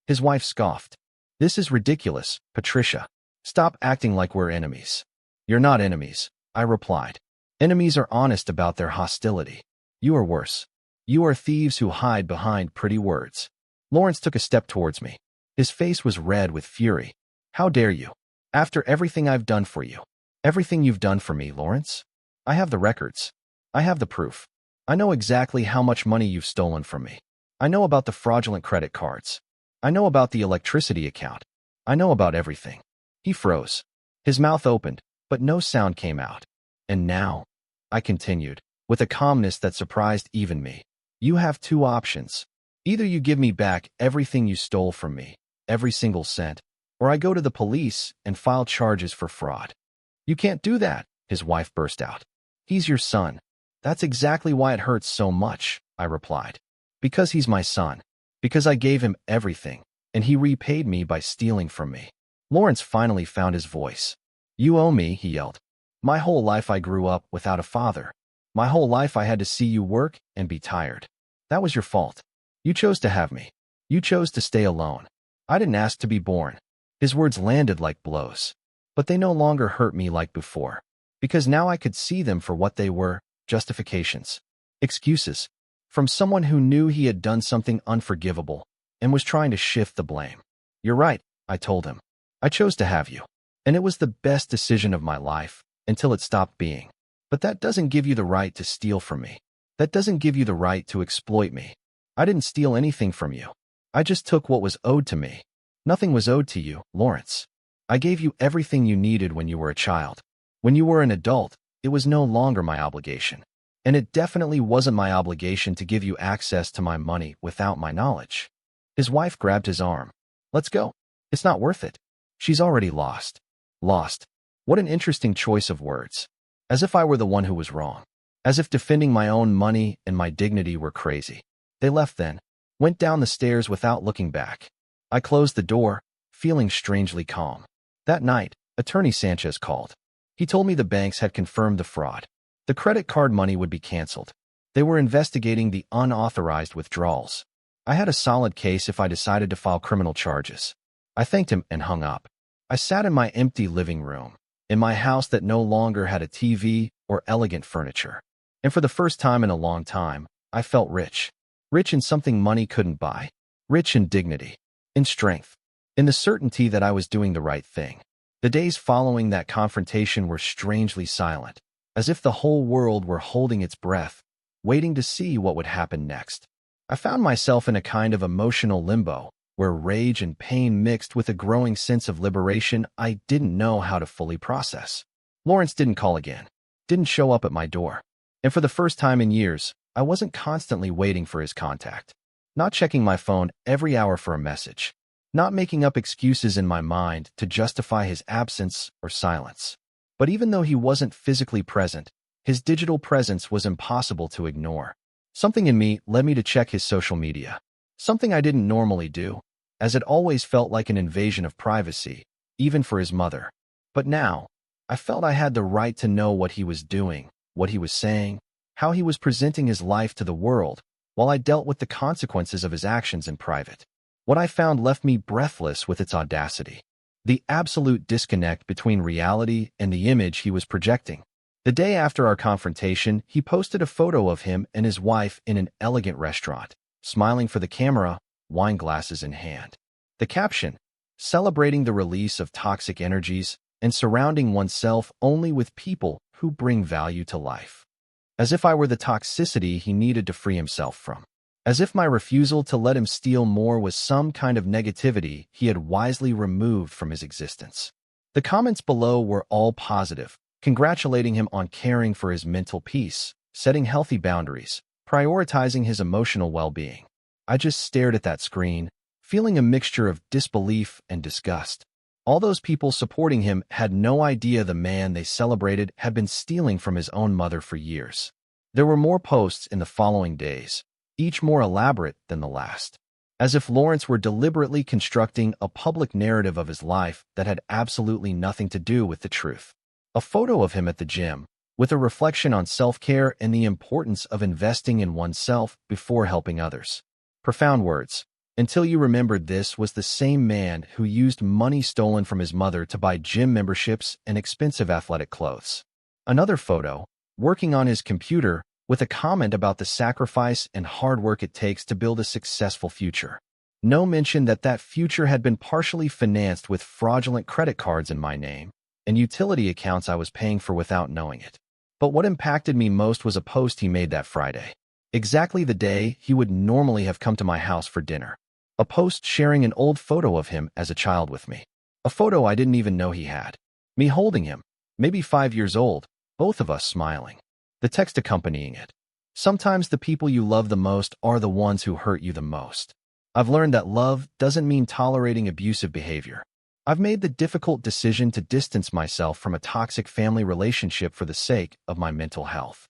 His wife scoffed. This is ridiculous, Patricia. Stop acting like we're enemies. You're not enemies, I replied. Enemies are honest about their hostility. You are worse. You are thieves who hide behind pretty words. Lawrence took a step towards me. His face was red with fury. How dare you? After everything I've done for you. Everything you've done for me, Lawrence. I have the records. I have the proof. I know exactly how much money you've stolen from me. I know about the fraudulent credit cards. I know about the electricity account. I know about everything. He froze. His mouth opened, but no sound came out. And now, I continued, with a calmness that surprised even me, you have two options. Either you give me back everything you stole from me, every single cent, or I go to the police and file charges for fraud. You can't do that, his wife burst out. He's your son. That's exactly why it hurts so much, I replied. Because he's my son. Because I gave him everything, and he repaid me by stealing from me. Lawrence finally found his voice. You owe me, he yelled. My whole life I grew up without a father. My whole life I had to see you work and be tired. That was your fault. You chose to have me. You chose to stay alone. I didn't ask to be born. His words landed like blows. But they no longer hurt me like before. Because now I could see them for what they were, justifications. Excuses. From someone who knew he had done something unforgivable and was trying to shift the blame. You're right, I told him. I chose to have you. And it was the best decision of my life until it stopped being. But that doesn't give you the right to steal from me. That doesn't give you the right to exploit me. I didn't steal anything from you. I just took what was owed to me. Nothing was owed to you, Lawrence. I gave you everything you needed when you were a child. When you were an adult, it was no longer my obligation. And it definitely wasn't my obligation to give you access to my money without my knowledge. His wife grabbed his arm. Let's go. It's not worth it. She's already lost. Lost. What an interesting choice of words. As if I were the one who was wrong. As if defending my own money and my dignity were crazy. They left then, went down the stairs without looking back. I closed the door, feeling strangely calm. That night, Attorney Sanchez called. He told me the banks had confirmed the fraud. The credit card money would be canceled. They were investigating the unauthorized withdrawals. I had a solid case if I decided to file criminal charges. I thanked him and hung up. I sat in my empty living room, in my house that no longer had a TV or elegant furniture. And for the first time in a long time, I felt rich. Rich in something money couldn't buy. Rich in dignity. In strength. In the certainty that I was doing the right thing. The days following that confrontation were strangely silent, as if the whole world were holding its breath, waiting to see what would happen next. I found myself in a kind of emotional limbo, where rage and pain mixed with a growing sense of liberation I didn't know how to fully process. Lawrence didn't call again, didn't show up at my door. And for the first time in years, I wasn't constantly waiting for his contact. Not checking my phone every hour for a message. Not making up excuses in my mind to justify his absence or silence. But even though he wasn't physically present, his digital presence was impossible to ignore. Something in me led me to check his social media. Something I didn't normally do, as it always felt like an invasion of privacy, even for his mother. But now, I felt I had the right to know what he was doing, what he was saying, how he was presenting his life to the world, while I dealt with the consequences of his actions in private. What I found left me breathless with its audacity. The absolute disconnect between reality and the image he was projecting. The day after our confrontation, he posted a photo of him and his wife in an elegant restaurant, smiling for the camera, wine glasses in hand. The caption, celebrating the release of toxic energies and surrounding oneself only with people who bring value to life. As if I were the toxicity he needed to free himself from. As if my refusal to let him steal more was some kind of negativity he had wisely removed from his existence. The comments below were all positive, congratulating him on caring for his mental peace, setting healthy boundaries, prioritizing his emotional well-being. I just stared at that screen, feeling a mixture of disbelief and disgust. All those people supporting him had no idea the man they celebrated had been stealing from his own mother for years. There were more posts in the following days, each more elaborate than the last. as if Lawrence were deliberately constructing a public narrative of his life that had absolutely nothing to do with the truth. A photo of him at the gym, with a reflection on self-care and the importance of investing in oneself before helping others. Profound words. Until you remembered this was the same man who used money stolen from his mother to buy gym memberships and expensive athletic clothes. Another photo, working on his computer, with a comment about the sacrifice and hard work it takes to build a successful future. No mention that that future had been partially financed with fraudulent credit cards in my name and utility accounts I was paying for without knowing it. But what impacted me most was a post he made that Friday, exactly the day he would normally have come to my house for dinner. A post sharing an old photo of him as a child with me. A photo I didn't even know he had. Me holding him, maybe 5 years old, both of us smiling. The text accompanying it. Sometimes the people you love the most are the ones who hurt you the most. I've learned that love doesn't mean tolerating abusive behavior. I've made the difficult decision to distance myself from a toxic family relationship for the sake of my mental health.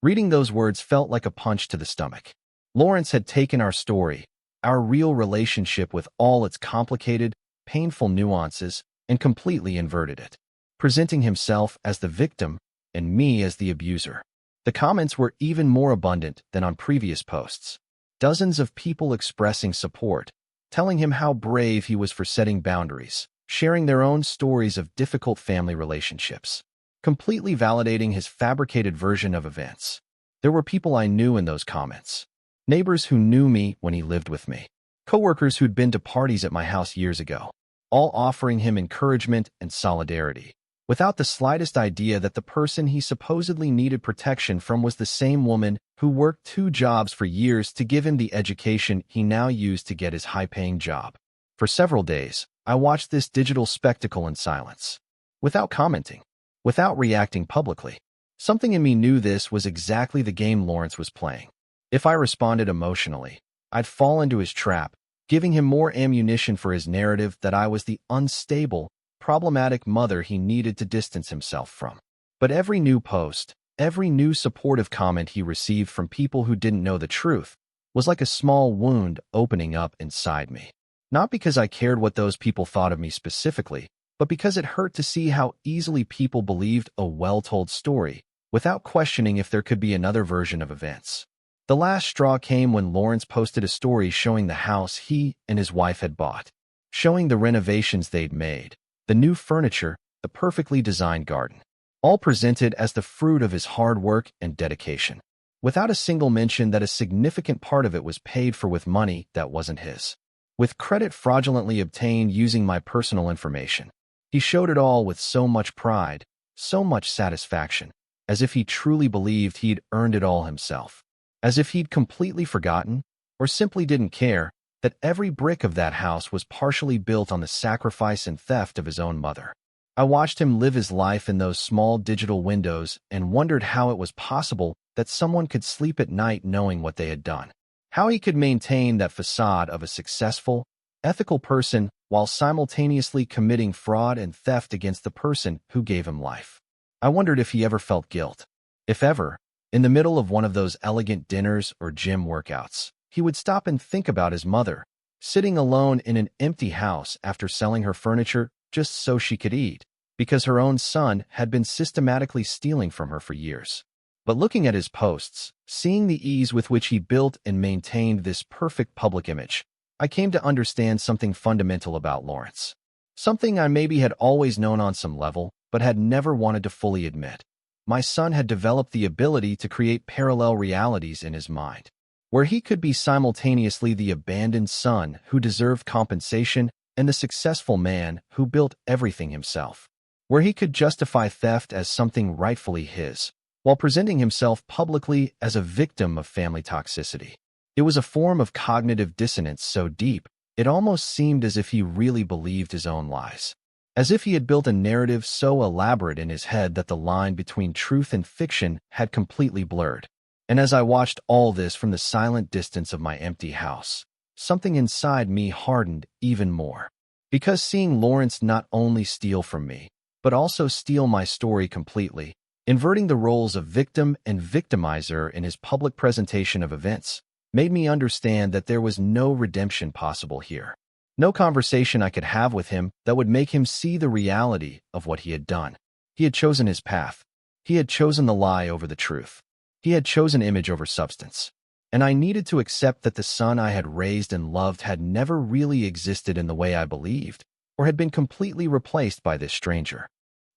Reading those words felt like a punch to the stomach. Lawrence had taken our story, our real relationship with all its complicated, painful nuances, and completely inverted it, presenting himself as the victim and me as the abuser. The comments were even more abundant than on previous posts. Dozens of people expressing support, telling him how brave he was for setting boundaries, sharing their own stories of difficult family relationships, completely validating his fabricated version of events. There were people I knew in those comments. Neighbors who knew me when he lived with me. Coworkers who'd been to parties at my house years ago, all offering him encouragement and solidarity, without the slightest idea that the person he supposedly needed protection from was the same woman who worked 2 jobs for years to give him the education he now used to get his high-paying job. For several days, I watched this digital spectacle in silence, without commenting, without reacting publicly. Something in me knew this was exactly the game Lawrence was playing. If I responded emotionally, I'd fall into his trap, giving him more ammunition for his narrative that I was the unstable, problematic mother he needed to distance himself from. But every new post, every new supportive comment he received from people who didn't know the truth, was like a small wound opening up inside me. Not because I cared what those people thought of me specifically, but because it hurt to see how easily people believed a well-told story, without questioning if there could be another version of events. The last straw came when Lawrence posted a story showing the house he and his wife had bought, showing the renovations they'd made, the new furniture, the perfectly designed garden, all presented as the fruit of his hard work and dedication, without a single mention that a significant part of it was paid for with money that wasn't his, with credit fraudulently obtained using my personal information. He showed it all with so much pride, so much satisfaction, as if he truly believed he'd earned it all himself, as if he'd completely forgotten, or simply didn't care, that every brick of that house was partially built on the sacrifice and theft of his own mother. I watched him live his life in those small digital windows and wondered how it was possible that someone could sleep at night knowing what they had done. How he could maintain that facade of a successful, ethical person while simultaneously committing fraud and theft against the person who gave him life. I wondered if he ever felt guilt. If ever, in the middle of one of those elegant dinners or gym workouts, he would stop and think about his mother, sitting alone in an empty house after selling her furniture just so she could eat, because her own son had been systematically stealing from her for years. But looking at his posts, seeing the ease with which he built and maintained this perfect public image, I came to understand something fundamental about Lawrence. Something I maybe had always known on some level, but had never wanted to fully admit. My son had developed the ability to create parallel realities in his mind, where he could be simultaneously the abandoned son who deserved compensation and the successful man who built everything himself, where he could justify theft as something rightfully his, while presenting himself publicly as a victim of family toxicity. It was a form of cognitive dissonance so deep, it almost seemed as if he really believed his own lies, as if he had built a narrative so elaborate in his head that the line between truth and fiction had completely blurred. And as I watched all this from the silent distance of my empty house, something inside me hardened even more. Because seeing Lawrence not only steal from me, but also steal my story completely, inverting the roles of victim and victimizer in his public presentation of events, made me understand that there was no redemption possible here. No conversation I could have with him that would make him see the reality of what he had done. He had chosen his path. He had chosen the lie over the truth. He had chosen image over substance. And I needed to accept that the son I had raised and loved had never really existed in the way I believed, or had been completely replaced by this stranger,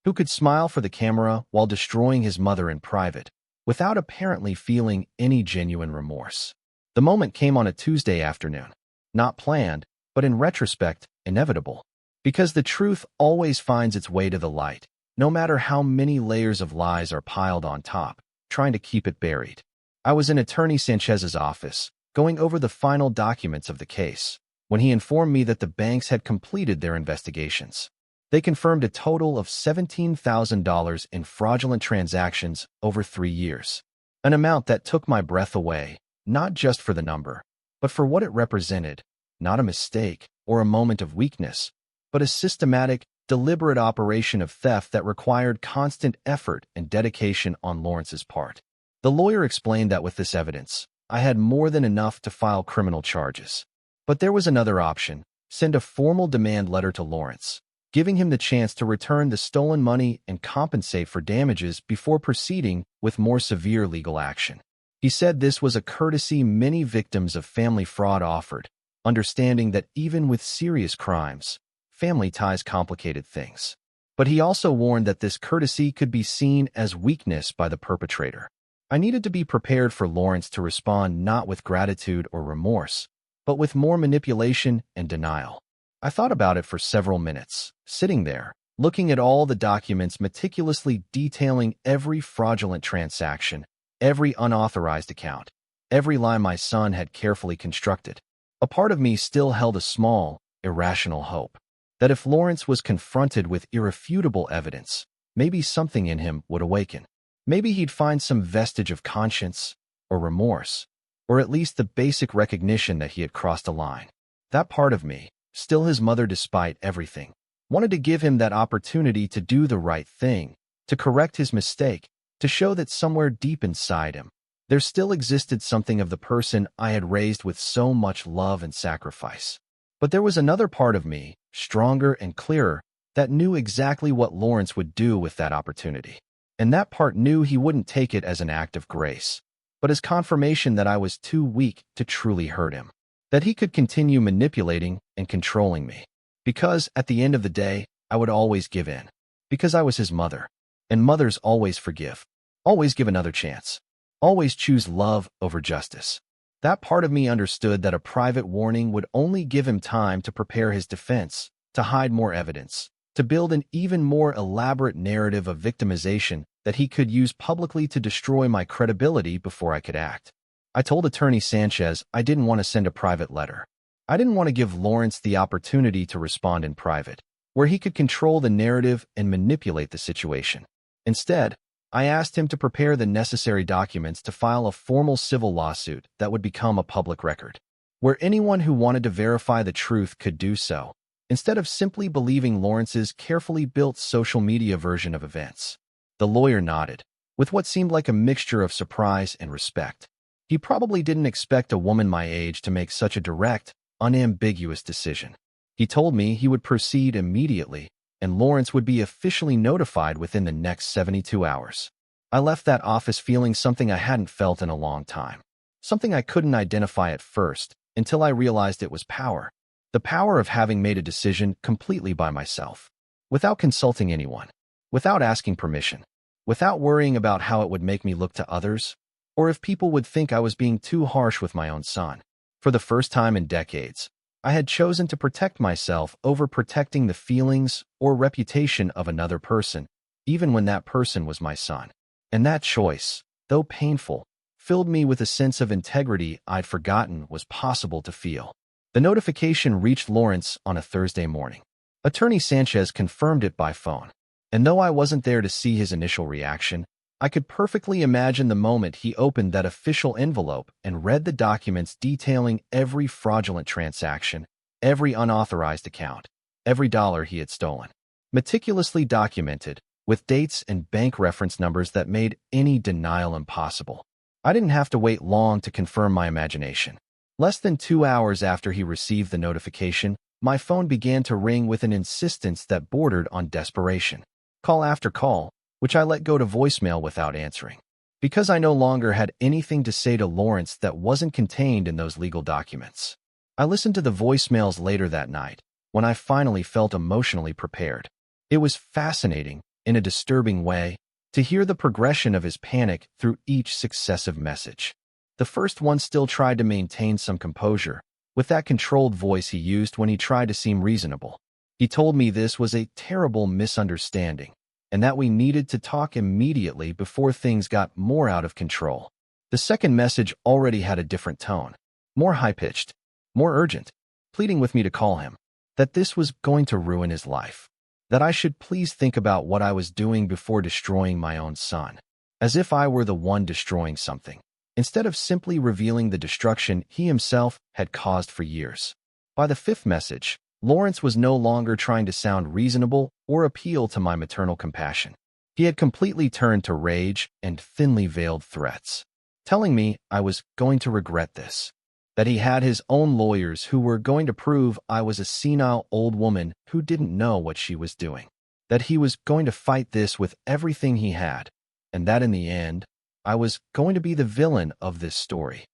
who could smile for the camera while destroying his mother in private, without apparently feeling any genuine remorse. The moment came on a Tuesday afternoon, not planned, but in retrospect, inevitable. Because the truth always finds its way to the light, no matter how many layers of lies are piled on top, trying to keep it buried. I was in Attorney Sanchez's office, going over the final documents of the case, when he informed me that the banks had completed their investigations. They confirmed a total of $17,000 in fraudulent transactions over 3 years, an amount that took my breath away, not just for the number, but for what it represented, not a mistake or a moment of weakness, but a systematic, deliberate operation of theft that required constant effort and dedication on Lawrence's part. The lawyer explained that with this evidence, I had more than enough to file criminal charges. But there was another option: send a formal demand letter to Lawrence, giving him the chance to return the stolen money and compensate for damages before proceeding with more severe legal action. He said this was a courtesy many victims of family fraud offered, understanding that even with serious crimes, family ties complicated things. But he also warned that this courtesy could be seen as weakness by the perpetrator. I needed to be prepared for Lawrence to respond not with gratitude or remorse, but with more manipulation and denial. I thought about it for several minutes, sitting there, looking at all the documents meticulously detailing every fraudulent transaction, every unauthorized account, every lie my son had carefully constructed. A part of me still held a small, irrational hope that if Lawrence was confronted with irrefutable evidence, maybe something in him would awaken. Maybe he'd find some vestige of conscience or remorse, or at least the basic recognition that he had crossed a line. That part of me, still his mother despite everything, wanted to give him that opportunity to do the right thing, to correct his mistake, to show that somewhere deep inside him, there still existed something of the person I had raised with so much love and sacrifice. But there was another part of me, stronger and clearer, that knew exactly what Lawrence would do with that opportunity. And that part knew he wouldn't take it as an act of grace, but as confirmation that I was too weak to truly hurt him, that he could continue manipulating and controlling me. Because, at the end of the day, I would always give in. Because I was his mother. And mothers always forgive. Always give another chance. Always choose love over justice. That part of me understood that a private warning would only give him time to prepare his defense, to hide more evidence, to build an even more elaborate narrative of victimization that he could use publicly to destroy my credibility before I could act. I told Attorney Sanchez I didn't want to send a private letter. I didn't want to give Lawrence the opportunity to respond in private, where he could control the narrative and manipulate the situation. Instead, I asked him to prepare the necessary documents to file a formal civil lawsuit that would become a public record, where anyone who wanted to verify the truth could do so, instead of simply believing Lawrence's carefully built social media version of events. The lawyer nodded, with what seemed like a mixture of surprise and respect. He probably didn't expect a woman my age to make such a direct, unambiguous decision. He told me he would proceed immediately, and Lawrence would be officially notified within the next 72 hours. I left that office feeling something I hadn't felt in a long time. Something I couldn't identify at first, until I realized it was power. The power of having made a decision completely by myself, without consulting anyone, without asking permission, without worrying about how it would make me look to others, or if people would think I was being too harsh with my own son. For the first time in decades, I had chosen to protect myself over protecting the feelings or reputation of another person, even when that person was my son. And that choice, though painful, filled me with a sense of integrity I'd forgotten was possible to feel. The notification reached Lawrence on a Thursday morning. Attorney Sanchez confirmed it by phone. And though I wasn't there to see his initial reaction, I could perfectly imagine the moment he opened that official envelope and read the documents detailing every fraudulent transaction, every unauthorized account, every dollar he had stolen. Meticulously documented, with dates and bank reference numbers that made any denial impossible. I didn't have to wait long to confirm my imagination. Less than 2 hours after he received the notification, my phone began to ring with an insistence that bordered on desperation. Call after call, which I let go to voicemail without answering. Because I no longer had anything to say to Lawrence that wasn't contained in those legal documents. I listened to the voicemails later that night, when I finally felt emotionally prepared. It was fascinating, in a disturbing way, to hear the progression of his panic through each successive message. The first one still tried to maintain some composure, with that controlled voice he used when he tried to seem reasonable. He told me this was a terrible misunderstanding, and that we needed to talk immediately before things got more out of control. The second message already had a different tone, more high-pitched, more urgent, pleading with me to call him, that this was going to ruin his life, that I should please think about what I was doing before destroying my own son, as if I were the one destroying something, instead of simply revealing the destruction he himself had caused for years. By the fifth message, Lawrence was no longer trying to sound reasonable or appeal to my maternal compassion. He had completely turned to rage and thinly veiled threats, telling me I was going to regret this, that he had his own lawyers who were going to prove I was a senile old woman who didn't know what she was doing, that he was going to fight this with everything he had, and that in the end, I was going to be the villain of this story.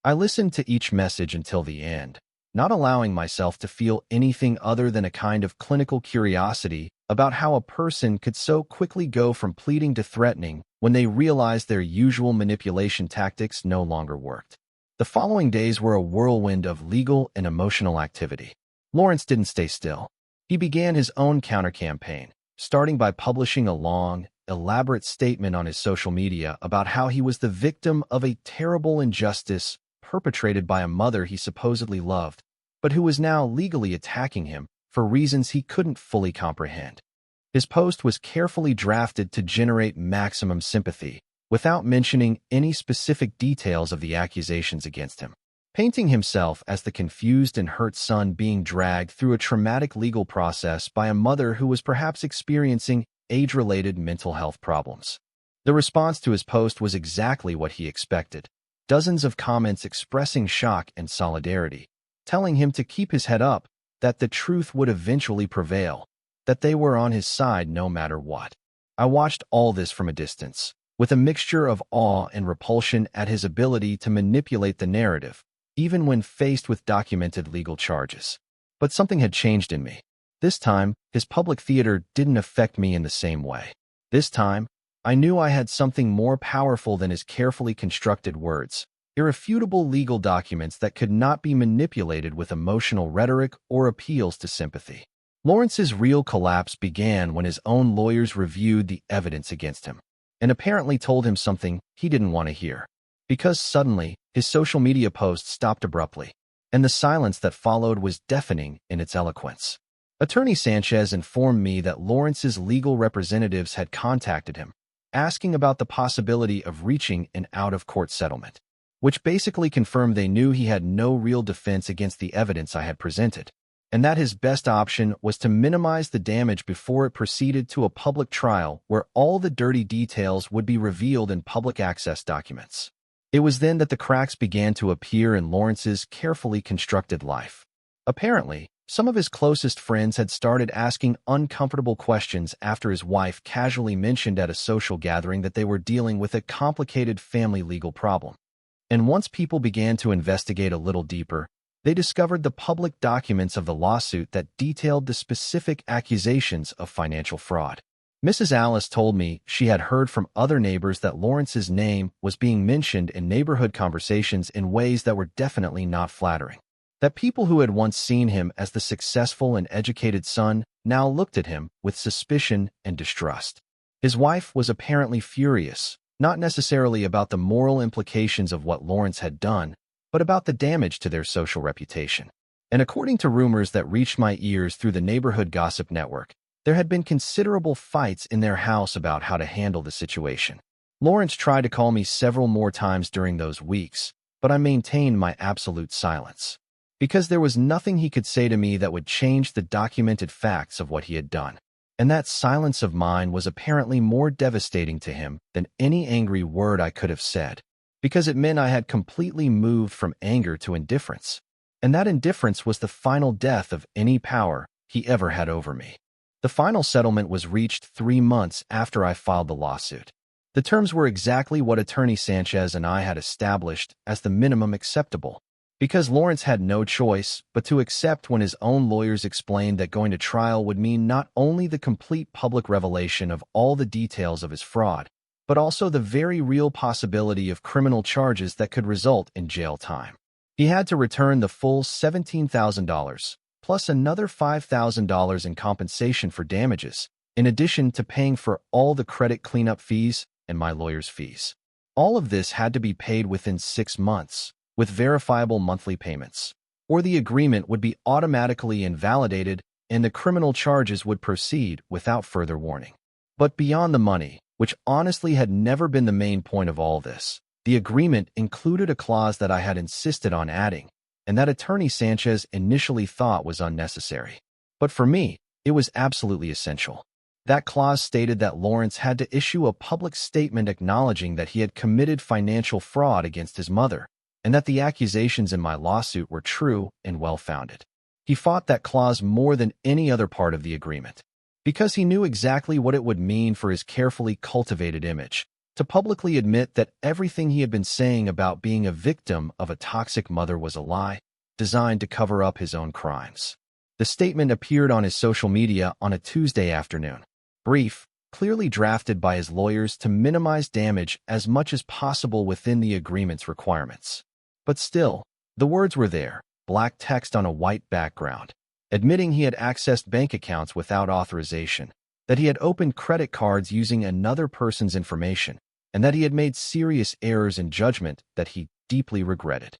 I listened to each message until the end, not allowing myself to feel anything other than a kind of clinical curiosity about how a person could so quickly go from pleading to threatening when they realized their usual manipulation tactics no longer worked. The following days were a whirlwind of legal and emotional activity. Lawrence didn't stay still. He began his own counter-campaign, starting by publishing a long, elaborate statement on his social media about how he was the victim of a terrible injustice perpetrated by a mother he supposedly loved, but who was now legally attacking him for reasons he couldn't fully comprehend. His post was carefully drafted to generate maximum sympathy, without mentioning any specific details of the accusations against him, painting himself as the confused and hurt son being dragged through a traumatic legal process by a mother who was perhaps experiencing age-related mental health problems. The response to his post was exactly what he expected. Dozens of comments expressing shock and solidarity, telling him to keep his head up, that the truth would eventually prevail, that they were on his side no matter what. I watched all this from a distance, with a mixture of awe and repulsion at his ability to manipulate the narrative, even when faced with documented legal charges. But something had changed in me. This time, his public theater didn't affect me in the same way. This time, I knew I had something more powerful than his carefully constructed words, irrefutable legal documents that could not be manipulated with emotional rhetoric or appeals to sympathy. Lawrence's real collapse began when his own lawyers reviewed the evidence against him, and apparently told him something he didn't want to hear. Because suddenly, his social media posts stopped abruptly, and the silence that followed was deafening in its eloquence. Attorney Sanchez informed me that Lawrence's legal representatives had contacted him, asking about the possibility of reaching an out-of-court settlement, which basically confirmed they knew he had no real defense against the evidence I had presented, and that his best option was to minimize the damage before it proceeded to a public trial where all the dirty details would be revealed in public access documents. It was then that the cracks began to appear in Lawrence's carefully constructed life. Apparently, some of his closest friends had started asking uncomfortable questions after his wife casually mentioned at a social gathering that they were dealing with a complicated family legal problem. And once people began to investigate a little deeper, they discovered the public documents of the lawsuit that detailed the specific accusations of financial fraud. Mrs. Alice told me she had heard from other neighbors that Lawrence's name was being mentioned in neighborhood conversations in ways that were definitely not flattering. That people who had once seen him as the successful and educated son now looked at him with suspicion and distrust. His wife was apparently furious, not necessarily about the moral implications of what Lawrence had done, but about the damage to their social reputation. And according to rumors that reached my ears through the neighborhood gossip network, there had been considerable fights in their house about how to handle the situation. Lawrence tried to call me several more times during those weeks, but I maintained my absolute silence, because there was nothing he could say to me that would change the documented facts of what he had done. And that silence of mine was apparently more devastating to him than any angry word I could have said. because it meant I had completely moved from anger to indifference. And that indifference was the final death of any power he ever had over me. The final settlement was reached 3 months after I filed the lawsuit. The terms were exactly what Attorney Sanchez and I had established as the minimum acceptable, because Lawrence had no choice but to accept when his own lawyers explained that going to trial would mean not only the complete public revelation of all the details of his fraud, but also the very real possibility of criminal charges that could result in jail time. He had to return the full $17,000, plus another $5,000 in compensation for damages, in addition to paying for all the credit cleanup fees and my lawyer's fees. All of this had to be paid within 6 months, with verifiable monthly payments, or the agreement would be automatically invalidated and the criminal charges would proceed without further warning. But beyond the money, which honestly had never been the main point of all this, the agreement included a clause that I had insisted on adding, and that Attorney Sanchez initially thought was unnecessary. But for me, it was absolutely essential. That clause stated that Lawrence had to issue a public statement acknowledging that he had committed financial fraud against his mother, and that the accusations in my lawsuit were true and well-founded. He fought that clause more than any other part of the agreement, because he knew exactly what it would mean for his carefully cultivated image to publicly admit that everything he had been saying about being a victim of a toxic mother was a lie, designed to cover up his own crimes. The statement appeared on his social media on a Tuesday afternoon. Brief, clearly drafted by his lawyers to minimize damage as much as possible within the agreement's requirements. But still, the words were there, black text on a white background, admitting he had accessed bank accounts without authorization, that he had opened credit cards using another person's information, and that he had made serious errors in judgment that he deeply regretted.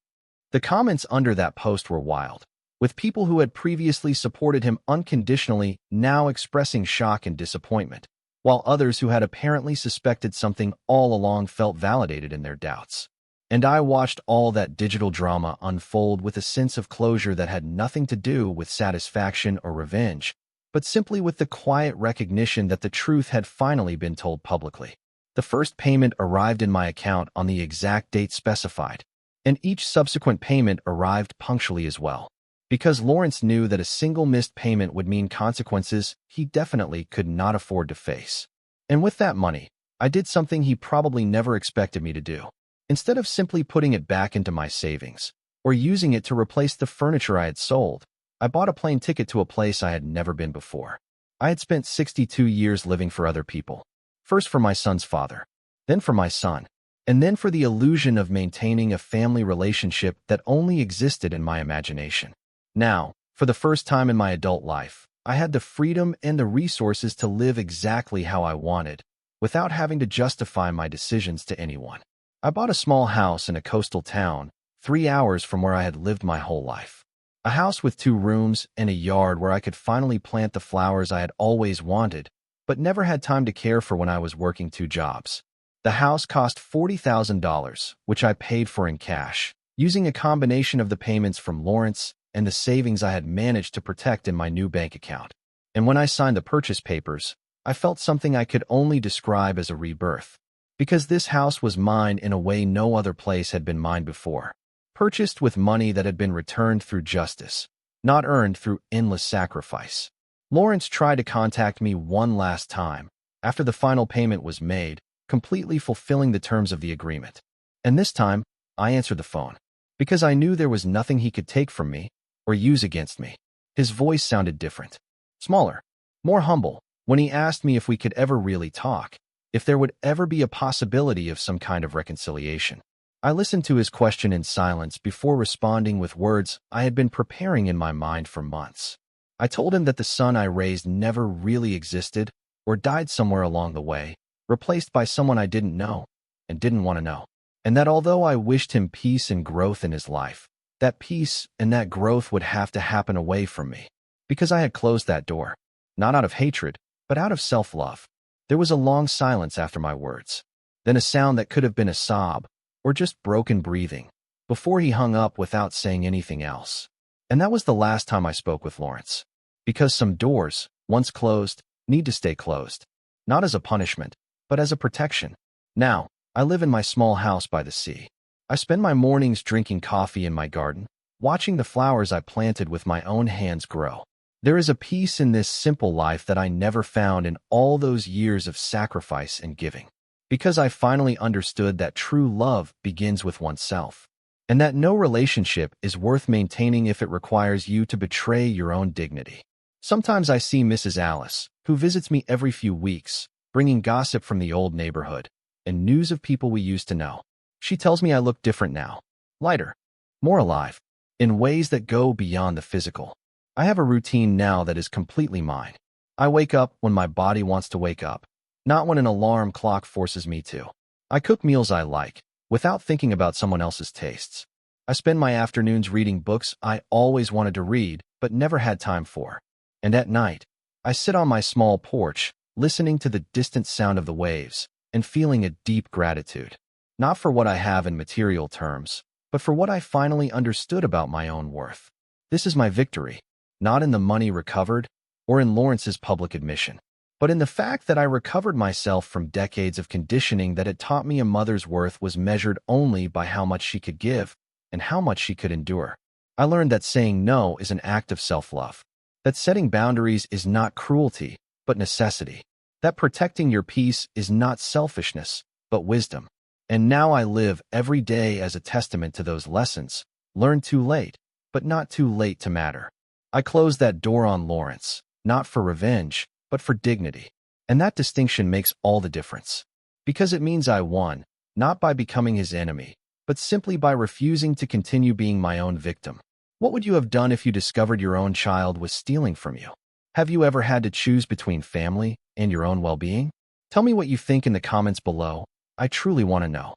The comments under that post were wild, with people who had previously supported him unconditionally now expressing shock and disappointment, while others who had apparently suspected something all along felt validated in their doubts. And I watched all that digital drama unfold with a sense of closure that had nothing to do with satisfaction or revenge, but simply with the quiet recognition that the truth had finally been told publicly. The first payment arrived in my account on the exact date specified, and each subsequent payment arrived punctually as well. Because Lawrence knew that a single missed payment would mean consequences he definitely could not afford to face. And with that money, I did something he probably never expected me to do. Instead of simply putting it back into my savings, or using it to replace the furniture I had sold, I bought a plane ticket to a place I had never been before. I had spent 62 years living for other people. First for my son's father, then for my son, and then for the illusion of maintaining a family relationship that only existed in my imagination. Now, for the first time in my adult life, I had the freedom and the resources to live exactly how I wanted, without having to justify my decisions to anyone. I bought a small house in a coastal town, 3 hours from where I had lived my whole life. A house with 2 rooms and a yard where I could finally plant the flowers I had always wanted, but never had time to care for when I was working 2 jobs. The house cost $40,000, which I paid for in cash, using a combination of the payments from Lawrence and the savings I had managed to protect in my new bank account. And when I signed the purchase papers, I felt something I could only describe as a rebirth. Because this house was mine in a way no other place had been mine before. Purchased with money that had been returned through justice, not earned through endless sacrifice. Lawrence tried to contact me one last time, after the final payment was made, completely fulfilling the terms of the agreement. And this time, I answered the phone, because I knew there was nothing he could take from me or use against me. His voice sounded different, smaller, more humble, when he asked me if we could ever really talk, if there would ever be a possibility of some kind of reconciliation. I listened to his question in silence before responding with words I had been preparing in my mind for months. I told him that the son I raised never really existed or died somewhere along the way, replaced by someone I didn't know and didn't want to know. And that although I wished him peace and growth in his life, that peace and that growth would have to happen away from me, because I had closed that door, not out of hatred, but out of self-love. There was a long silence after my words, then a sound that could have been a sob or just broken breathing, before he hung up without saying anything else. And that was the last time I spoke with Lawrence, because some doors, once closed, need to stay closed, not as a punishment, but as a protection. Now, I live in my small house by the sea. I spend my mornings drinking coffee in my garden, watching the flowers I planted with my own hands grow. There is a peace in this simple life that I never found in all those years of sacrifice and giving. Because I finally understood that true love begins with oneself, and that no relationship is worth maintaining if it requires you to betray your own dignity. Sometimes I see Mrs. Alice, who visits me every few weeks, bringing gossip from the old neighborhood and news of people we used to know. She tells me I look different now, lighter, more alive, in ways that go beyond the physical. I have a routine now that is completely mine. I wake up when my body wants to wake up, not when an alarm clock forces me to. I cook meals I like, without thinking about someone else's tastes. I spend my afternoons reading books I always wanted to read, but never had time for. And at night, I sit on my small porch, listening to the distant sound of the waves, and feeling a deep gratitude. Not for what I have in material terms, but for what I finally understood about my own worth. This is my victory, not in the money recovered or in Lawrence's public admission, but in the fact that I recovered myself from decades of conditioning that had taught me a mother's worth was measured only by how much she could give and how much she could endure. I learned that saying no is an act of self-love, that setting boundaries is not cruelty, but necessity, that protecting your peace is not selfishness, but wisdom. And now I live every day as a testament to those lessons, learned too late, but not too late to matter. I closed that door on Lawrence, not for revenge, but for dignity. And that distinction makes all the difference. Because it means I won, not by becoming his enemy, but simply by refusing to continue being my own victim. What would you have done if you discovered your own child was stealing from you? Have you ever had to choose between family and your own well-being? Tell me what you think in the comments below. I truly want to know.